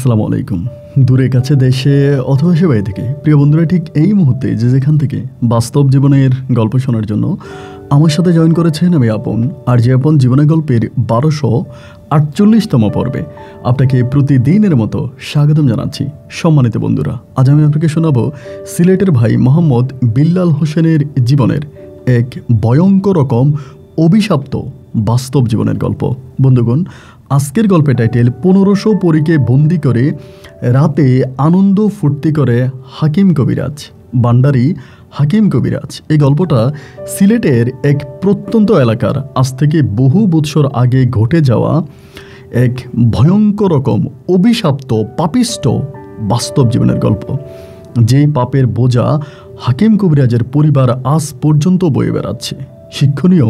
আসসালামু আলাইকুম। দূরে কাছে দেশে অথবা সে বাইরে থেকে প্রিয় বন্ধুরা, ঠিক এই মুহূর্তে যে যেখান থেকে বাস্তব জীবনের গল্প শোনার জন্য আমার সাথে জয়েন করেছেন, আমি আপন। আর যে আপন জীবনের গল্পের 1248তম পর্বে আপনাকে প্রতিদিনের মতো স্বাগতম জানাচ্ছি। সম্মানিত বন্ধুরা, আজ আমি আপনাকে শোনাবো সিলেটের ভাই মোহাম্মদ বিল্লাল হোসেনের জীবনের এক ভয়ঙ্কর রকম অভিশপ্ত বাস্তব জীবনের গল্প। বন্ধুগণ, আজকের গল্পের টাইটেল 1500 পরীকে বন্দি করে রাতে আনন্দ ফুর্তি করে হাকিম কবিরাজ, বান্ডারি হাকিম কবিরাজ। এই গল্পটা সিলেটের এক প্রত্যন্ত এলাকার আজ থেকে বহু বৎসর আগে ঘটে যাওয়া এক ভয়ঙ্কর রকম অভিশপ্ত পাপিষ্ট বাস্তব জীবনের গল্প। যেই পাপের বোঝা হাকিম কবিরাজের পরিবার আজ পর্যন্ত বয়ে বেড়াচ্ছে। শিক্ষণীয়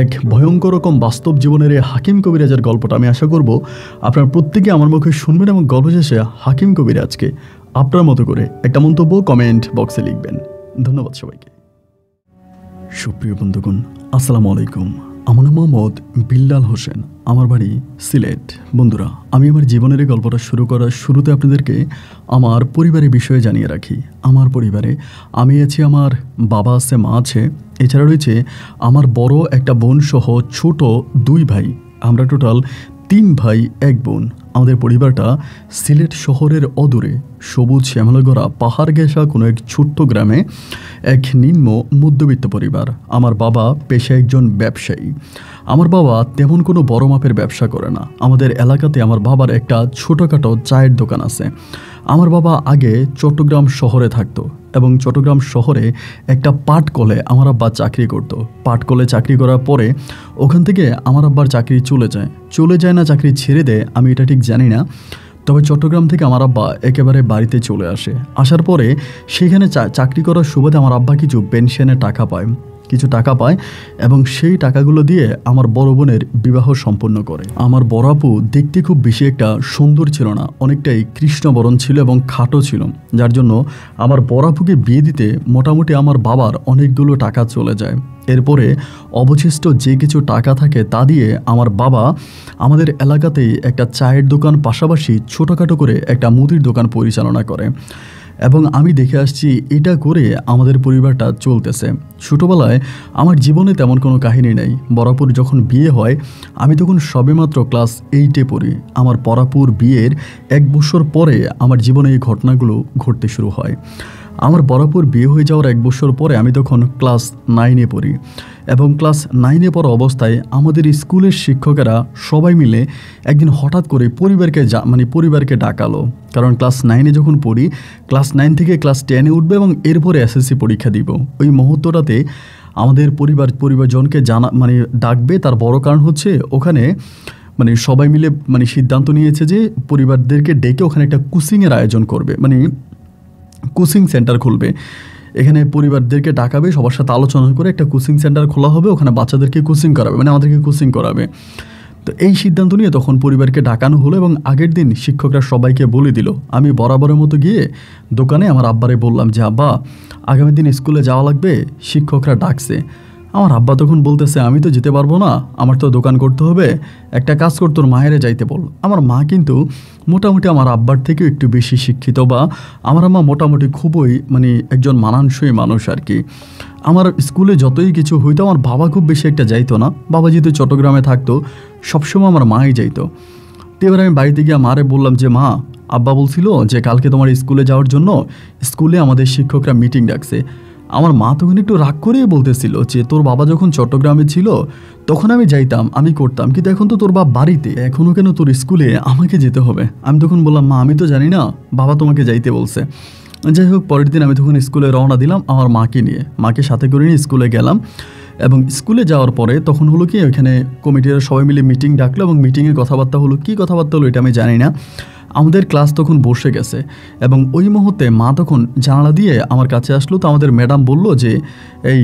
এক ভয়ঙ্কর রকম বাস্তব জীবনের এই হাকিম কবিরাজের গল্পটা আমি আশা করব আপনার প্রত্যেকে আমার মুখে শুনবেন এবং গল্প শেষে হাকিম কবিরাজকে আপনার মতো করে একটা মন্তব্য কমেন্ট বক্সে লিখবেন। ধন্যবাদ সবাইকে। সুপ্রিয় বন্ধুগণ, আসসালামু আলাইকুম। আমার নাম মোহাম্মদ বিল্লাল হোসেন, আমার বাড়ি সিলেট। বন্ধুরা, আমি আমার জীবনের এই গল্পটা শুরু করার শুরুতে আপনাদেরকে আমার পরিবারের বিষয়ে জানিয়ে রাখি। আমার পরিবারে আমি আছি, আমার বাবা আছে, মা আছে, এছাড়া রয়েছে আমার বড় একটা বোন সহ ছোট 2 ভাই। আমরা টোটাল 3 ভাই 1 বোন। আমাদের পরিবারটা সিলেট শহরের অদূরে সবুজ শ্যামলগড়া পাহাড় ঘেঁষা কোনো এক ছোট্ট গ্রামে এক নিম্ন মধ্যবিত্ত পরিবার। আমার বাবা পেশায় একজন ব্যবসায়ী। আমার বাবা তেমন কোনো বড় মাপের ব্যবসা করে না। আমাদের এলাকাতে আমার বাবার একটা ছোটোখাটো চায়ের দোকান আছে। আমার বাবা আগে চট্টগ্রাম শহরে থাকতো এবং চট্টগ্রাম শহরে একটা পাটকলে আমার আব্বা চাকরি করতো। পাটকলে চাকরি করার পরে ওখান থেকে আমার আব্বার চাকরি চলে যায় না চাকরি ছেড়ে দেয়, আমি এটা ঠিক জানি না। তবে চট্টগ্রাম থেকে আমার আব্বা একেবারে বাড়িতে চলে আসে। আসার পরে সেখানে চাকরি করার সুবাদে আমার আব্বা কিছু পেনশনের টাকা পায় এবং সেই টাকাগুলো দিয়ে আমার বড় বোনের বিবাহ সম্পন্ন করে। আমার বড় আপু দেখতে খুব বেশি একটা সুন্দর ছিল না, অনেকটাই কৃষ্ণবরণ ছিল এবং খাটো ছিল, যার জন্য আমার বড় আপুকে বিয়ে দিতে মোটামুটি আমার বাবার অনেকগুলো টাকা চলে যায়। এরপরে অবশিষ্ট যে কিছু টাকা থাকে তা দিয়ে আমার বাবা আমাদের এলাকাতেই একটা চায়ের দোকান, পাশাপাশি ছোটোখাটো করে একটা মুদির দোকান পরিচালনা করে এবং আমি দেখে আসছি এটা করে আমাদের পরিবারটা চলতেছে। ছোটোবেলায় আমার জীবনে তেমন কোনো কাহিনী নেই। বরাপুর যখন বিয়ে হয় আমি তখন সবেমাত্র ক্লাস 8-এ পড়ি। আমার বরাপুর বিয়ের 1 বছর পরে আমার জীবনে এই ঘটনাগুলো ঘটতে শুরু হয়। আমার বরাপুর বিয়ে হয়ে যাওয়ার 1 বছর পরে আমি তখন ক্লাস 9-এ পড়ি এবং ক্লাস 9-এ পড়া অবস্থায় আমাদের স্কুলের শিক্ষকেরা সবাই মিলে একদিন হঠাৎ করে পরিবারকে ডাকালো। কারণ ক্লাস 9-এ যখন পড়ি, ক্লাস 9 থেকে ক্লাস 10-এ উঠবে এবং এরপরে এসএসসি পরীক্ষা দিব। ওই মুহূর্তটাতে আমাদের পরিবারজনকে ডাকবে। তার বড় কারণ হচ্ছে ওখানে সবাই মিলে সিদ্ধান্ত নিয়েছে যে পরিবারদেরকে ডেকে ওখানে একটা কোচিংয়ের আয়োজন করবে, কোচিং সেন্টার খুলবে। এখানে পরিবারদেরকে ডাকাবে, সবার সাথে আলোচনা করে একটা কোচিং সেন্টার খোলা হবে, ওখানে বাচ্চাদেরকে কোচিং করাবে, আমাদেরকে কোচিং করাবে। তো এই সিদ্ধান্ত নিয়ে তখন পরিবারকে ডাকানো হলো এবং আগের দিন শিক্ষকরা সবাইকে বলে দিল। আমি বরাবরের মতো গিয়ে দোকানে আমার আব্বারে বললাম যে আব্বা, আগামী দিন স্কুলে যাওয়া লাগবে, শিক্ষকরা ডাকছে। আমার আব্বা তখন বলতেছে আমি তো যেতে পারবো না, আমার তো দোকান করতে হবে, একটা কাজ কর, তোর মায়েরে যাইতে বল। আমার মা কিন্তু মোটামুটি আমার আব্বার থেকেও একটু বেশি শিক্ষিত, বা আমার আম্মা মোটামুটি খুবই একজন মানানসই মানুষ আর কি। আমার স্কুলে যতই কিছু হইতো আমার বাবা খুব বেশি একটা যাইতো না। বাবা যেহেতু চট্টগ্রামে থাকতো, সবসময় আমার মাই যাইতো। তো এবার আমি বাড়িতে গিয়ে মারে বললাম যে মা, আব্বা বলছিল যে কালকে তোমার স্কুলে যাওয়ার জন্য স্কুলে আমাদের শিক্ষকরা মিটিং ডাকছে। আমার মা তখন একটু রাগ করেই বলতেছিল যে তোর বাবা যখন চট্টগ্রামে ছিল তখন আমি যাইতাম, আমি করতাম, কিন্তু এখন তো তোর বাবা বাড়িতে, এখনও কেন তোর স্কুলে আমাকে যেতে হবে? আমি তখন বললাম মা, আমি তো জানি না, বাবা তোমাকে যাইতে বলছে। যাই হোক, পরের দিন আমি তখন স্কুলে রওনা দিলাম আমার মাকে সাথে করে নিয়ে স্কুলে গেলাম। এবং স্কুলে যাওয়ার পরে তখন হলো কি, ওইখানে কমিটির সবাই মিলে মিটিং ডাকলো এবং মিটিংয়ে কথাবার্তা হলো। কী কথাবার্তা হলো এটা আমি জানি না। আমাদের ক্লাস তখন বসে গেছে এবং ওই মুহূর্তে মা তখন জানালা দিয়ে আমার কাছে আসলো। তো আমাদের ম্যাডাম বলল যে এই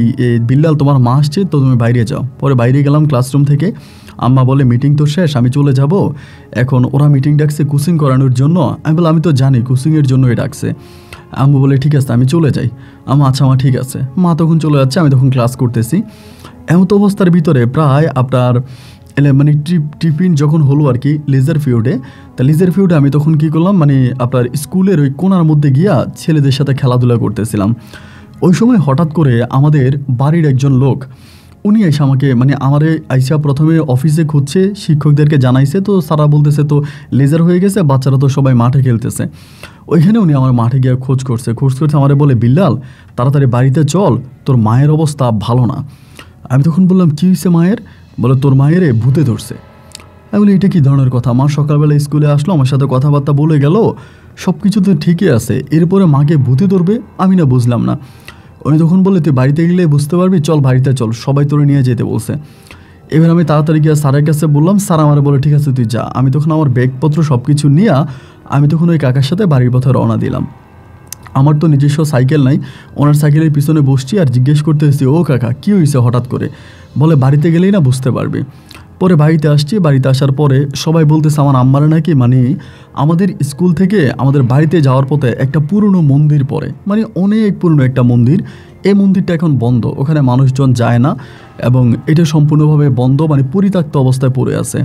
বিল্লাল, তোমার মা আসছে, তো তুমি বাইরে যাও। পরে বাইরে গেলাম ক্লাসরুম থেকে। আম্মা বলে মিটিং তো শেষ, আমি চলে যাব। এখন ওরা মিটিং ডাকছে কোচিং করানোর জন্য। আমি বললাম আমি তো জানি কোচিংয়ের জন্যই ডাকছে। আম্মু বলে ঠিক আছে আমি চলে যাই। আচ্ছা মা ঠিক আছে। মা তখন চলে যাচ্ছে, আমি তখন ক্লাস করতেছি। এমত অবস্থার ভিতরে প্রায় আপনার মানে টিফিন যখন হলো আর কি লেজার পিরিয়ডে, তা লেজার পিরিয়ডে আমি তখন কী করলাম, মানে আপনার স্কুলের ওই কোণার মধ্যে গিয়া ছেলেদের সাথে খেলাধুলা করতেছিলাম। ওই সময় হঠাৎ করে আমাদের বাড়ির একজন লোক উনি এসে আমাকে, মানে আমার আইসা প্রথমে অফিসে খুঁজছে, শিক্ষকদেরকে জানাইছে, তো সারা বলতেছে তো লেজার হয়ে গেছে, বাচ্চারা তো সবাই মাঠে খেলতেছে। ওইখানে উনি আমার মাঠে গিয়ে খোঁজ করছে আমারে বলে, বিল্লাল তাড়াতাড়ি বাড়িতে চল, তোর মায়ের অবস্থা ভালো না। আমি তখন বললাম, কী হয়েছে মায়ের? বলে, তোর মায়ের ভূতে ধরছে। আমি বলি, এটা কী ধরনের কথা? মা সকালবেলা স্কুলে আসলো, আমার সাথে কথাবার্তা বলে গেল, সব কিছু তো ঠিকই আছে, এরপরে মাকে ভূতে ধরবে? আমি না বুঝলাম না। উনি তখন বলে, তুই বাড়িতে গেলে বুঝতে পারবি, চল বাড়িতে চল, সবাই তোরে নিয়ে যেতে বলছে। এবার আমি তাড়াতাড়ি গিয়ে স্যারের কাছে বললাম, স্যার আমার বলে, ঠিক আছে তুই যা। আমি তখন আমার ব্যাগপত্র সব কিছু নিয়ে আমি তখন ওই কাকার সাথে বাড়ির পথে রওনা দিলাম। আমার তো নিজস্ব সাইকেল নাই, ওনার সাইকেলের পিছনে বসছি আর জিজ্ঞেস করতে এসেছি, ও কাকা কী হয়েছে হঠাৎ করে? বলে, বাড়িতে গেলেই না বুঝতে পারবি। পরে বাড়িতে আসছি, বাড়িতে আসার পরে সবাই বলতেছে আমার আম্মারা নাকি, মানে আমাদের স্কুল থেকে আমাদের বাড়িতে যাওয়ার পথে একটা পুরনো মন্দির পড়ে, মানে অনেক পুরনো একটা মন্দির। এই মন্দিরটা এখন বন্ধ, ওখানে মানুষজন যায় না এবং এটা সম্পূর্ণভাবে বন্ধ, মানে পরিত্যক্ত অবস্থায় পড়ে আছে।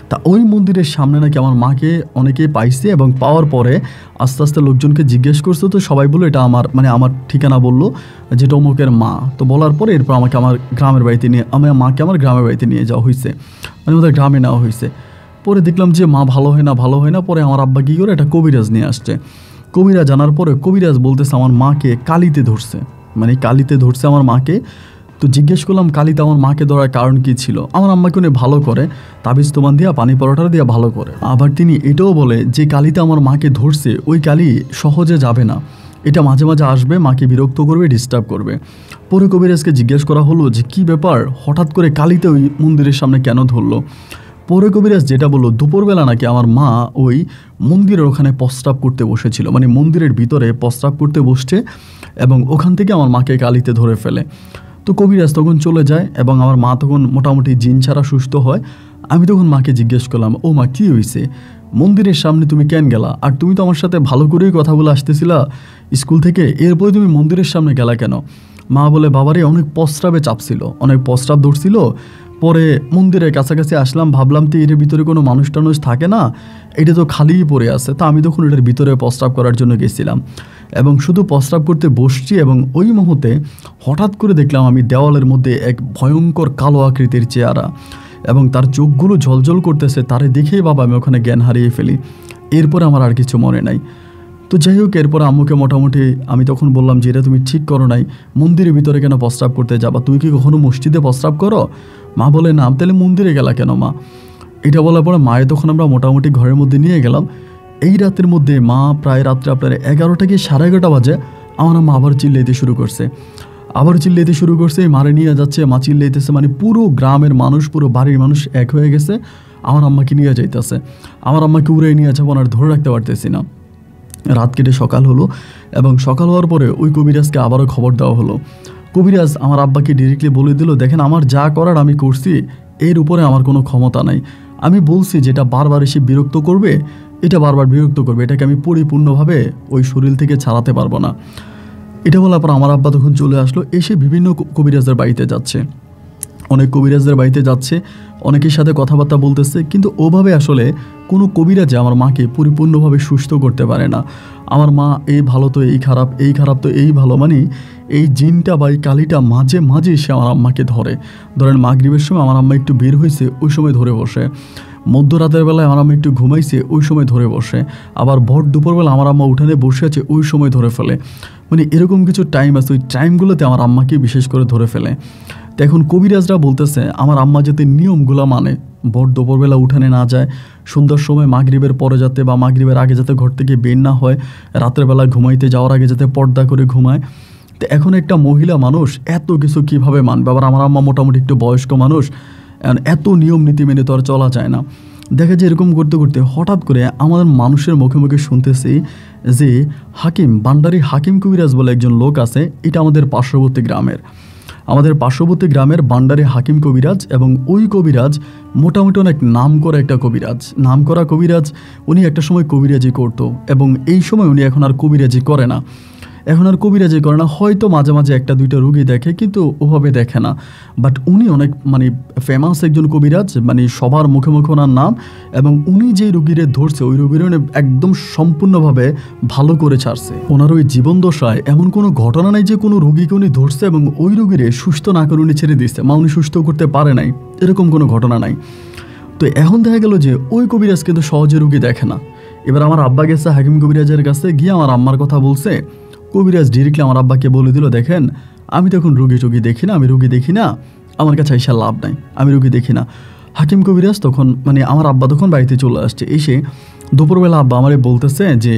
তা ওই মন্দিরের সামনে নাকি আমার মাকে অনেকেই পাইছে এবং পাওয়ার পরে আস্তে আস্তে লোকজনকে জিজ্ঞেস করছে, তো সবাই বললো এটা আমার, মানে আমার ঠিকানা বললো যেটা অমুকের মা। তো বলার পরে এরপর আমাকে আমার গ্রামের বাড়িতে নিয়ে, আমার মাকে আমার গ্রামের বাড়িতে নিয়ে যাওয়া হয়েছে, মানে ওদের গ্রামে নেওয়া হয়েছে। পরে দেখলাম যে মা ভালো হয় না। পরে আমার আব্বা কী করে একটা কবিরাজ নিয়ে আসছে। কবিরাজ জানার পরে কবিরাজ বলতেছে আমার মাকে কালিতে ধরছে, মানে কালিতে ধরছে আমার মাকে। তো জিজ্ঞেস করলাম, কালিতে আমার মাকে ধরার কারণ কী ছিল? আমার আম্মাকে উনি ভালো করে, তাবিজ তোমান দিয়া, পানি পরোটা দিয়া ভালো করে। আবার তিনি এটাও বলে যে কালিতে আমার মাকে ধরছে, ওই কালি সহজে যাবে না, এটা মাঝে মাঝে আসবে, মাকে বিরক্ত করবে, ডিস্টার্ব করবে। পরে কবিরাজকে জিজ্ঞেস করা হলো যে কী ব্যাপার, হঠাৎ করে কালিতে ওই মন্দিরের সামনে কেন ধরলো? পরে কবিরাজ যেটা বললো, দুপুরবেলা নাকি আমার মা ওই মন্দিরের ওখানে প্রস্রাব করতে বসেছিল, মানে মন্দিরের ভিতরে প্রস্রাব করতে বসছে এবং ওখান থেকে আমার মাকে কালিতে ধরে ফেলে। তো কবিরাজ তখন চলে যায় এবং আমার মা তখন মোটামুটি জিন ছাড়া সুস্থ হয়। আমি তখন মাকে জিজ্ঞেস করলাম, ও মা কী হয়েছে, মন্দিরের সামনে তুমি কেন গেলা? আর তুমি তো আমার সাথে ভালো করেই কথা বলে আসতেছিলা স্কুল থেকে, এরপরে তুমি মন্দিরের সামনে গেলা কেন? মা বলে, বাবারে অনেক প্রস্রাবে চাপছিল, অনেক প্রস্রাব ধরছিল। পরে মন্দিরের কাছাকাছি আসলাম, ভাবলাম তো এর ভিতরে কোনো মানুষ টানুষ থাকে না, এটা তো খালিই পড়ে আছে। তা আমি তখন এটার ভিতরে প্রস্রাব করার জন্য গেছিলাম এবং শুধু প্রস্রাব করতে বসছি এবং ওই মুহূর্তে হঠাৎ করে দেখলাম আমি দেওয়ালের মধ্যে এক ভয়ঙ্কর কালো আকৃতির চেহারা এবং তার চোখগুলো ঝলঝল করতেছে। তারে দেখেই বাবা আমি ওখানে জ্ঞান হারিয়ে ফেলি। এরপরে আমার আর কিছু মনে নাই। তো যাই হোক, এরপর আম্মুকে মোটামুটি আমি তখন বললাম যে এটা তুমি ঠিক করো নাই, মন্দিরের ভিতরে কেন প্রস্রাব করতে যাবা? তুমি কি কখনো মসজিদে প্রস্রাব করো? মা বলে, না। তাহলে মন্দিরে গেলা কেন মা? এটা বলার পরে মায়ে তখন আমরা মোটামুটি ঘরের মধ্যে নিয়ে গেলাম। এই রাতের মধ্যে মা প্রায় রাত্রে আপনার 11টা কি 11:30 বাজে আমার মা আবার চিল্লাইতে শুরু করছে, মারে নিয়ে যাচ্ছে, মা চিল্লাইতেছে, মানে পুরো গ্রামের মানুষ, পুরো বাড়ির মানুষ এক হয়ে গেছে, আমার আম্মাকে নিয়ে যাইতেছে। আমার আম্মাকে উড়ে নিয়ে যাবো আর ধরে রাখতে পারতেছি না। রাত কেটে সকাল হলো এবং সকাল হওয়ার পরে ওই কবিরাজকে আবারও খবর দেওয়া হলো। কবিরাজ আমার আব্বাকে ডিরেক্টলি বলে দিল, দেখেন আমার যা করার আমি করছি, এর উপরে আমার কোনো ক্ষমতা নাই। আমি বলছি যেটা বারবার এসে বিরক্ত করবে, এটা বারবার বিরক্ত করবে, এটাকে আমি পরিপূর্ণভাবে ওই শরীর থেকে ছাড়াতে পারবো না। এটা বলার পর আমার আব্বা তখন চলে আসলো, এসে বিভিন্ন কবিরাজদের বাড়িতে যাচ্ছে, অনেক কবিরাজদের বাড়িতে যাচ্ছে, অনেকের সাথে কথাবার্তা বলতেছে, কিন্তু ওভাবে আসলে কোনো কবিরাজে আমার মাকে পরিপূর্ণভাবে সুস্থ করতে পারে না। আমার মা এই ভালো তো এই খারাপ, এই খারাপ তো এই ভালো, মানে এই জিনটা বা এই কালিটা মাঝে মাঝে এসে আমার আম্মাকে ধরে। ধরেন মাগরিবের সময় আমার আম্মা একটু বের হয়েছে, ওই সময় ধরে বসে। মধ্যরাতের বেলায় আমার আম্মা একটু ঘুমাইছে, ওই সময় ধরে বসে। আবার ভর দুপুরবেলা আমার আম্মা উঠানে বসে আছে, ওই সময় ধরে ফেলে। মানে এরকম কিছু টাইম আছে, ওই টাইমগুলোতে আমার আম্মাকে বিশেষ করে ধরে ফেলে। তো এখন কবিরাজরা বলতেছে আমার আম্মা যাতে নিয়মগুলো মানে, ভোর দুপুরবেলা উঠানে না যায়, সন্ধ্যার সময় মাগরিবের পরে যাতে বা মাগরিবের আগে যাতে ঘর থেকে বের না হয়, রাতের বেলা ঘুমাইতে যাওয়ার আগে যাতে পর্দা করে ঘুমায়। তো এখন একটা মহিলা মানুষ এত কিছু কিভাবে মানবে? আবার আমার আম্মা মোটামুটি একটু বয়স্ক মানুষ, এত নিয়ম নীতি মেনে তো আর চলা যায় না। দেখা যায় এরকম করতে করতে হঠাৎ করে আমাদের মানুষের মুখে মুখে শুনতেছি যে হাকিম, বান্ডারি হাকিম কবিরাজ বলে একজন লোক আছে, এটা আমাদের পার্শ্ববর্তী গ্রামের বান্ডারি হাকিম কবিরাজ। এবং ওই কবিরাজ মোটামুটি অনেক নাম করা কবিরাজ। উনি একটা সময় কবিরাজি করতো এবং এই সময় উনি এখন আর কবিরাজি করে না। এখন আর কবিরাজি করে না, হয়তো মাঝে মাঝে একটা দুইটা রুগী দেখে, কিন্তু ওভাবে দেখে না। বাট উনি অনেক মানে ফেমাস একজন কবিরাজ, মানে সবার মুখে মুখে ওনার নাম, এবং উনি যে রুগীরে ধরছে ওই রুগীর একদম সম্পূর্ণভাবে ভালো করে ছাড়ছে। ওনার ওই জীবন দশায় এমন কোনো ঘটনা নাই যে কোনো রুগীকে উনি ধরছে এবং ওই রুগীরে সুস্থ না করে উনি ছেড়ে দিচ্ছে, উনি সুস্থ করতে পারে নাই, এরকম কোনো ঘটনা নাই। তো এখন দেখা গেল যে ওই কবিরাজ কিন্তু সহজে রুগী দেখে না। এবার আমার আব্বা গেছে হাকিম কবিরাজের কাছে, গিয়ে আমার আম্মার কথা বলছে। কবিরাজ ডিরেক্টলি আমার আব্বাকে বলে দিল, দেখেন আমি তো এখন রুগী দেখি না, আমি রুগী দেখি না, আমার কাছে এসে লাভ নাই, আমি রুগী দেখি না। হাকিম কবিরাজ তখন মানে আমার আব্বা তখন বাড়িতে চলে আসছে। এসে দুপুরবেলা আব্বা আমারে বলতেছে যে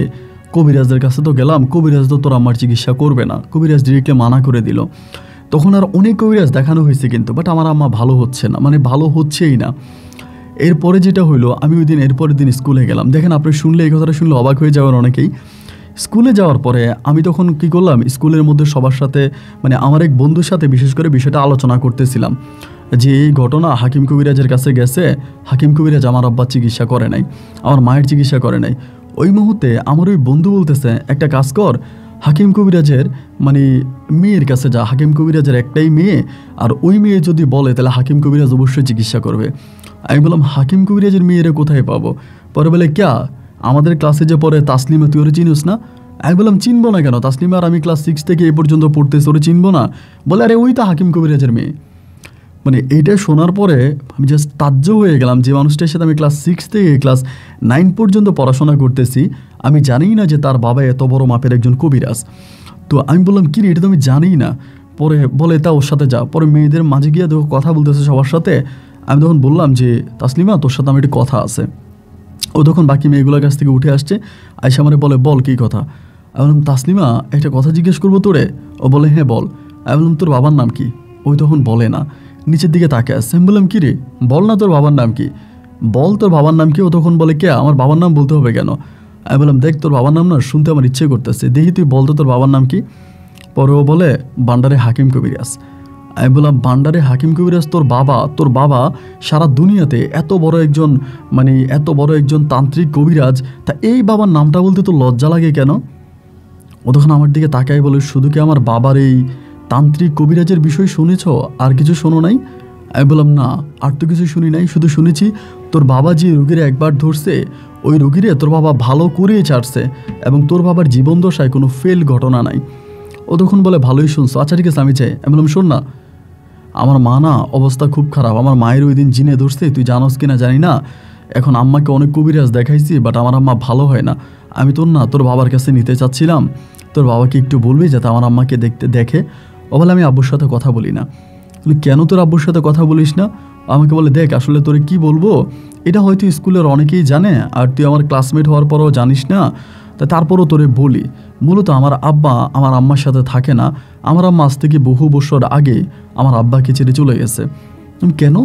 কবিরাজদের কাছে তো গেলাম, কবিরাজ তো তোর আমার চিকিৎসা করবে না, কবিরাজ ডিরেক্টলি মানা করে দিল। তখন আর অনেক কবিরাজ দেখানো হয়েছে কিন্তু, বাট আমার আম্মা ভালো হচ্ছে না, মানে ভালো হচ্ছেই না। এরপরে যেটা হইলো, আমি ওই দিন এরপরের দিন স্কুলে গেলাম। দেখেন আপনি শুনলে এই কথাটা শুনলে অবাক হয়ে যাবেন অনেকেই। স্কুলে যাওয়ার পরে আমি তখন কি করলাম, স্কুলের মধ্যে সবার সাথে মানে আমার এক বন্ধুর সাথে বিশেষ করে বিষয়টা আলোচনা করতেছিলাম যে এই ঘটনা হাকিম কবিরাজের কাছে গেছে, হাকিম কবিরাজ আমার আব্বার চিকিৎসা করে নাই, আমার মায়ের চিকিৎসা করে নাই। ওই মুহূর্তে আমার ওই বন্ধু বলতেছে, একটা কাজ কর, হাকিম কবিরাজের মানে মেয়ের কাছে যা, হাকিম কবিরাজের একটাই মেয়ে, আর ওই মেয়ে যদি বলে তাহলে হাকিম কবিরাজ অবশ্যই চিকিৎসা করবে। আমি বললাম হাকিম কবিরাজের মেয়েরা কোথায় পাবো? পরে বলে ক্যা, আমাদের ক্লাসে যে পড়ে তাসলিমা, তুই ওরে চিনিস না? আমি বললাম চিনবো না কেন, তাসলিমা আর আমি ক্লাস 6 থেকে এই পর্যন্ত পড়তেছি, ওরে চিনবো না? বলে আরে ওই তো হাকিম কবিরাজের মেয়ে। মানে এইটা শোনার পরে আমি জাস্ট তাজ্জব হয়ে গেলাম যে মানুষটার সাথে আমি ক্লাস 6 থেকে ক্লাস 9 পর্যন্ত পড়াশোনা করতেছি, আমি জানি না যে তার বাবা এত বড় মাপের একজন কবিরাজ। তো আমি বললাম কি রে, এটা তো আমি জানি না। পরে বলে তা ওর সাথে যা। পরে মেয়েদের মাঝে গিয়ে দেখো কথা বলতেছে সবার সাথে। আমি তখন বললাম যে তাসলিমা তোর সাথে আমার একটু কথা আছে। ও তখন বাকি মেয়েগুলোর কাছ থেকে উঠে আসছে, আইসা আমারে বলে বল কী কথা। আমি বললাম তাসলিমা একটা কথা জিজ্ঞেস করবো তোরে। ও বলে হ্যাঁ বল। আমি বললাম তোর বাবার নাম কি? ওই তখন বলে না, নিচের দিকে তাকে আসছে। আমি বললাম কি রে, বল না তোর বাবার নাম কি, বল তোর বাবার নাম কি। ও তখন বলে কে, আমার বাবার নাম বলতে হবে কেন? আমি বললাম দেখ তোর বাবার নাম না শুনতে আমার ইচ্ছে করতেছে, দেখি তুই বলতো তোর বাবার নাম কি। পরে ও বলে ভান্ডারে হাকিম কবিরাজ। আমি বললাম ভান্ডারে হাকিম কবিরাজ তোর বাবা সারা দুনিয়াতে এত বড় একজন তান্ত্রিক কবিরাজ, তা এই বাবার নামটা বলতে তো লজ্জা লাগে কেন? ও তখন আমার দিকে তাকাই বলে শুধু কি আমার বাবার এই তান্ত্রিক কবিরাজের বিষয় শুনেছ, আর কিছু শোনো নাই? আমি বললাম না, আর তো কিছু শুনি নাই, শুধু শুনেছি তোর বাবা যে রুগীরে একবার ধরছে ওই রুগীরে তোর বাবা ভালো করে ছাড়ছে এবং তোর বাবার জীবন দশায় কোনো ফেল ঘটনা নাই। ও তখন বলে ভালোই শুনছো, আচ্ছা ঠিক আছে আমি চাই। আমি বললাম শোন না, আমার মা না অবস্থা খুব খারাপ, আমার মায়ের ওই দিন জিনে ধরছে, তুই জানোস কিনা জানি না। এখন আম্মাকে অনেক কবিরাজ দেখাইছি, বাট আমার আম্মা ভালো হয় না। আমি তোর বাবার কাছে নিতে চাচ্ছিলাম, তোর বাবাকে একটু বলবি যাতে আমার আম্মাকে দেখে। ও বলে আমি আব্বুর সাথে কথা বলি না। কেন তোর আব্বুর সাথে কথা বলিস না? আমাকে বলে দেখ আসলে তোরে কি বলবো, এটা হয়তো স্কুলের অনেকেই জানে, আর তুই আমার ক্লাসমেট হওয়ার পরও জানিস না, তারপরও তোরে বলি। মূলত আমার আব্বা আমার আম্মার সাথে থাকে না, আমার আম্মা আজ থেকে বহু বছর আগে আমার আব্বাকে ছেড়ে চলে গেছে। কেন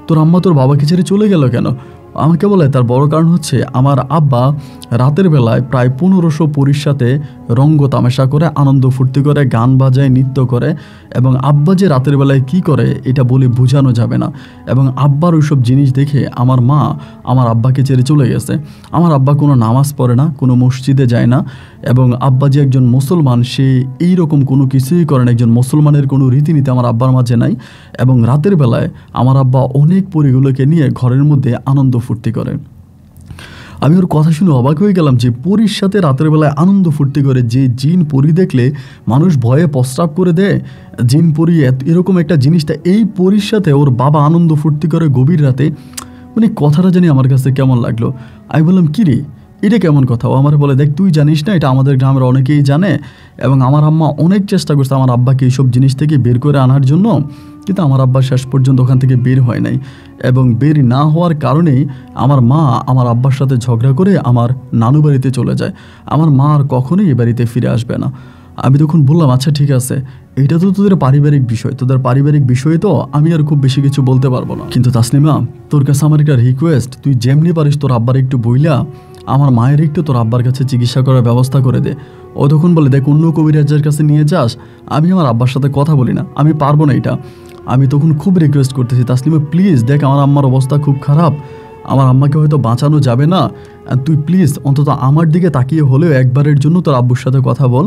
তোর আম্মা তোর বাবাকে ছেড়ে চলে গেল কেন? আমাকে বলে তার বড় কারণ হচ্ছে আমার আব্বা রাতের বেলায় প্রায় 1500 পরীর সাথে রঙ্গ তামাশা করে, আনন্দ ফুর্তি করে, গান বাজায়, নৃত্য করে, এবং আব্বা যে রাতের বেলায় কি করে এটা বলে বোঝানো যাবে না। এবং আব্বার ওইসব জিনিস দেখে আমার মা আমার আব্বাকে ছেড়ে চলে গেছে। আমার আব্বা কোনো নামাজ পড়ে না, কোনো মসজিদে যায় না, এবং আব্বা যে একজন মুসলমান সে এইরকম কোনো কিছুই করে না, একজন মুসলমানের কোনো রীতিনীতি আমার আব্বার মাঝে নাই। এবং রাতের বেলায় আমার আব্বা অনেক পরীগুলোকে নিয়ে ঘরের মধ্যে আনন্দ ফুর্তি করে। আমি ওর কথা শুনে অবাক হয়ে গেলাম যে পরীর সাথে রাতের বেলায় আনন্দ ফুর্তি করে, যে জিন পরী দেখলে মানুষ ভয়ে প্রস্রাব করে দেয়, জিন পরী এরকম একটা জিনিসটা এই পরীর সাথে ওর বাবা আনন্দ ফুর্তি করে গভীর রাতে। মানে কথাটা জানি আমার কাছে কেমন লাগলো। আমি বললাম কি রে, এটা কেমন কথা? ও আমার বলে দেখ তুই জানিস না, এটা আমাদের গ্রামের অনেকেই জানে, এবং আমার আম্মা অনেক চেষ্টা করছে আমার আব্বাকে এইসব জিনিস থেকে বের করে আনার জন্য, কিন্তু আমার আব্বা শেষ পর্যন্ত ওখান থেকে বের হয় নাই। এবং বের না হওয়ার কারণেই আমার মা আমার আব্বার সাথে ঝগড়া করে আমার নানু বাড়িতে চলে যায়। আমার মা আর কখনোই এ বাড়িতে ফিরে আসবে না। আমি তখন বললাম আচ্ছা ঠিক আছে, এটা তো তোদের পারিবারিক বিষয়, তো আমি আর খুব বেশি কিছু বলতে পারবো না। কিন্তু তাসলিমা তোর কাছে আমার একটা রিকোয়েস্ট, তুই যেমনি পারিস তোর আব্বার একটু বইলা আমার মায়ের একটু তোর আব্বার কাছে চিকিৎসা করার ব্যবস্থা করে দে। ও তখন বলে দেখ অন্য কবিরাজের কাছে নিয়ে যাস, আমি আমার আব্বার সাথে কথা বলি না, আমি পারবো না এটা। আমি তখন খুব রিকোয়েস্ট করতেছি তাসলিমা প্লিজ দেখ আমার আম্মার অবস্থা খুব খারাপ, আমার আম্মাকে হয়তো বাঁচানো যাবে না, তুই প্লিজ অন্তত আমার দিকে তাকিয়ে হলেও একবারের জন্য তোর আব্বুর সাথে কথা বল।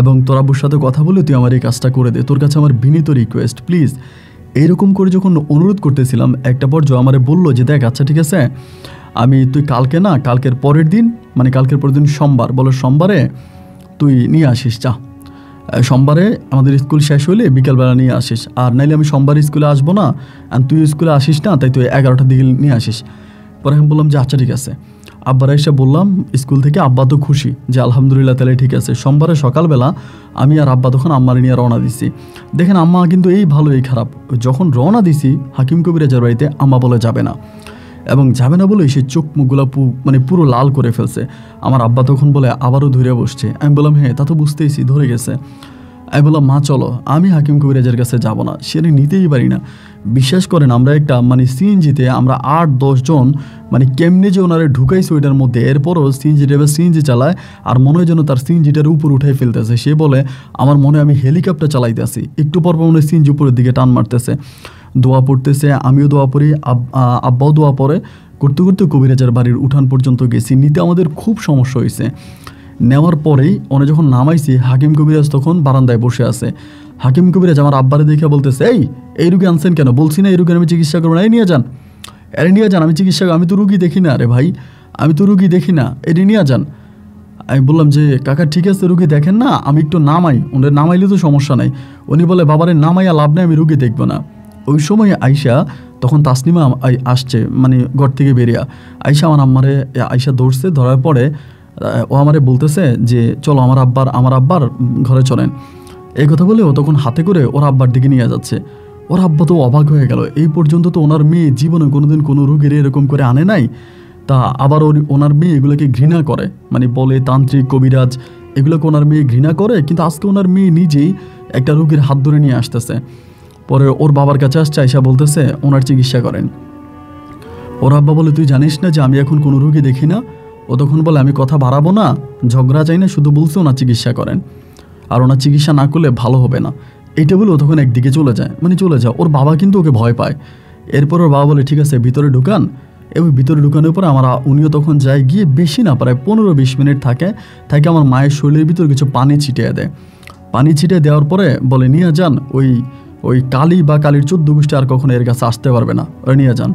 এবং তোর আব্বুর সাথে কথা বলে তুই আমার এই কাজটা করে দে, তোর কাছে আমার বিনীত রিকোয়েস্ট প্লিজ। এইরকম করে যখন অনুরোধ করতেছিলাম একটা পর্যায়ে আমারে বললো যে দেখ আচ্ছা ঠিক আছে, তুই কালকে না, কালকের পরের দিন, মানে কালকের পরের দিন সোমবার, বলো সোমবারে তুই নিয়ে আসিস যা, সোমবারে আমাদের স্কুল শেষ হলে বিকালবেলা নিয়ে আসিস, আর নাইলে আমি সোমবারে স্কুলে আসবো না, আর তুই স্কুলে আসিস না, তাই তুই 11টার দিকে নিয়ে আসিস। পরে আমি বললাম যে আচ্ছা ঠিক আছে। আব্বার এসে বললাম স্কুল থেকে, আব্বা তো খুশি যে আলহামদুলিল্লাহ তাহলে ঠিক আছে। সোমবারে সকালবেলা আমি আর আব্বা তখন আম্মার নিয়ে রওনা দিছি। দেখেন আম্মা কিন্তু এই ভালো এই খারাপ, যখন রওনা দিছি হাকিম কবিরাজের বাড়িতে আম্মা বলে যাবে না, এবং যাবে না বলে সে চোখ মুখগুলো মানে পুরো লাল করে ফেলছে। আমার আব্বা তখন বলে আবারও ধরে বসছে। আমি বললাম হ্যাঁ তা তো বুঝতেইছি, ধরে গেছে। আমি বললাম মা চলো, আমি হাকিম কবিরাজের কাছে যাব না, সেটা নিতেই পারি না। বিশ্বাস করেন আমরা একটা মানে সিএনজিতে আমরা 8-10 জন মানে কেমনে যে ওনারে ঢুকাইছে ওইটার মধ্যে, এরপরও সিএনজি ড্রাইভার সিএনজি চালায় আর মনে হয় যেন তার সিএনজিটার উপর উঠাই ফেলতেছে। সে বলে আমার মনে আমি হেলিকপ্টার চালাইতেছি, একটু পর মনে হয় সিএনজি উপরের দিকে টান মারতেছে। দোয়া পড়তেছে, আমিও দোয়া পড়ি, আব্বাও দোয়া পড়ে, করতে করতে কবিরাজের বাড়ির উঠান পর্যন্ত গেছি। নিতে আমাদের খুব সমস্যা হয়েছে। নেওয়ার পরেই ওনে যখন নামাইছি, হাকিম কবিরাজ তখন বারান্দায় বসে আছে। হাকিম কবিরাজ আমার আব্বারে দেখে বলতেছে এই রুগী আনছেন কেন? বলছি না এই রুগীর আমি চিকিৎসা করবো না, এই নিয়ে যান, এরে নিয়ে যান, আমি চিকিৎসা, আমি তো রুগী দেখি না রে ভাই, আমি তো রুগী দেখি না, এটি নিয়ে যান। আমি বললাম যে কাকা ঠিক আছে রুগী দেখেন না, আমি একটু নামাই, ওদের নামাইলে তো সমস্যা নাই। উনি বলে বাবারে নামাইয়া লাভ নেই, আমি রুগী দেখবো না। ওই সময় আইসা তখন তাসনিমা আসছে মানে ঘর থেকে বেরিয়া, আইসা আমার আম্মারে আইসা ধরছে, ধরার পরে ও আমারে বলতেছে যে চলো আমার আব্বার ঘরে চলেন। এই কথা বলে ও তখন হাতে করে ওর আব্বার দিকে নিয়ে যাচ্ছে। ওর আব্বা তো অবাক হয়ে গেল, এই পর্যন্ত তো ওনার মেয়ে জীবনে কোনোদিন কোনো রোগীর এরকম করে আনে নাই, তা আবার ওনার মেয়ে এগুলোকে ঘৃণা করে, মানে বলে তান্ত্রিক কবিরাজ এগুলোকে ওনার মেয়ে ঘৃণা করে, কিন্তু আজকে ওনার মেয়ে নিজেই একটা রোগীর হাত ধরে নিয়ে আসতেছে। পরে ওর বাবার কাছে আসছে, আইসা বলতেছে ওনার চিকিৎসা করেন। ওর আব্বা বলে তুই জানিস না যে আমি এখন কোনো রোগী দেখি না? ও তখন বলে আমি কথা বাড়াবো না, ঝগড়া চাই না, শুধু বলছে ওনার চিকিৎসা করেন, আর ওনার চিকিৎসা না করলে ভালো হবে না। এইটা বলে ও তখন একদিকে চলে যায়, মানে চলে যায়। ওর বাবা কিন্তু ওকে ভয় পায়। এরপর ওর বাবা বলে ঠিক আছে ভিতরে ঢুকান, এবং ভিতরে ঢুকানোর পরে উনিও তখন যায়, গিয়ে বেশি না প্রায় 15-20 মিনিট থাকে আমার মায়ের শরীরের ভিতরে কিছু পানি ছিটিয়ে দেয়। পানি ছিটিয়ে দেওয়ার পরে বলে নিয়ে যান, ওই কালী বা কালীর 14 গোষ্ঠী আর কখনো এর কাছে আসতে পারবে না, ওরা নিয়ে যান।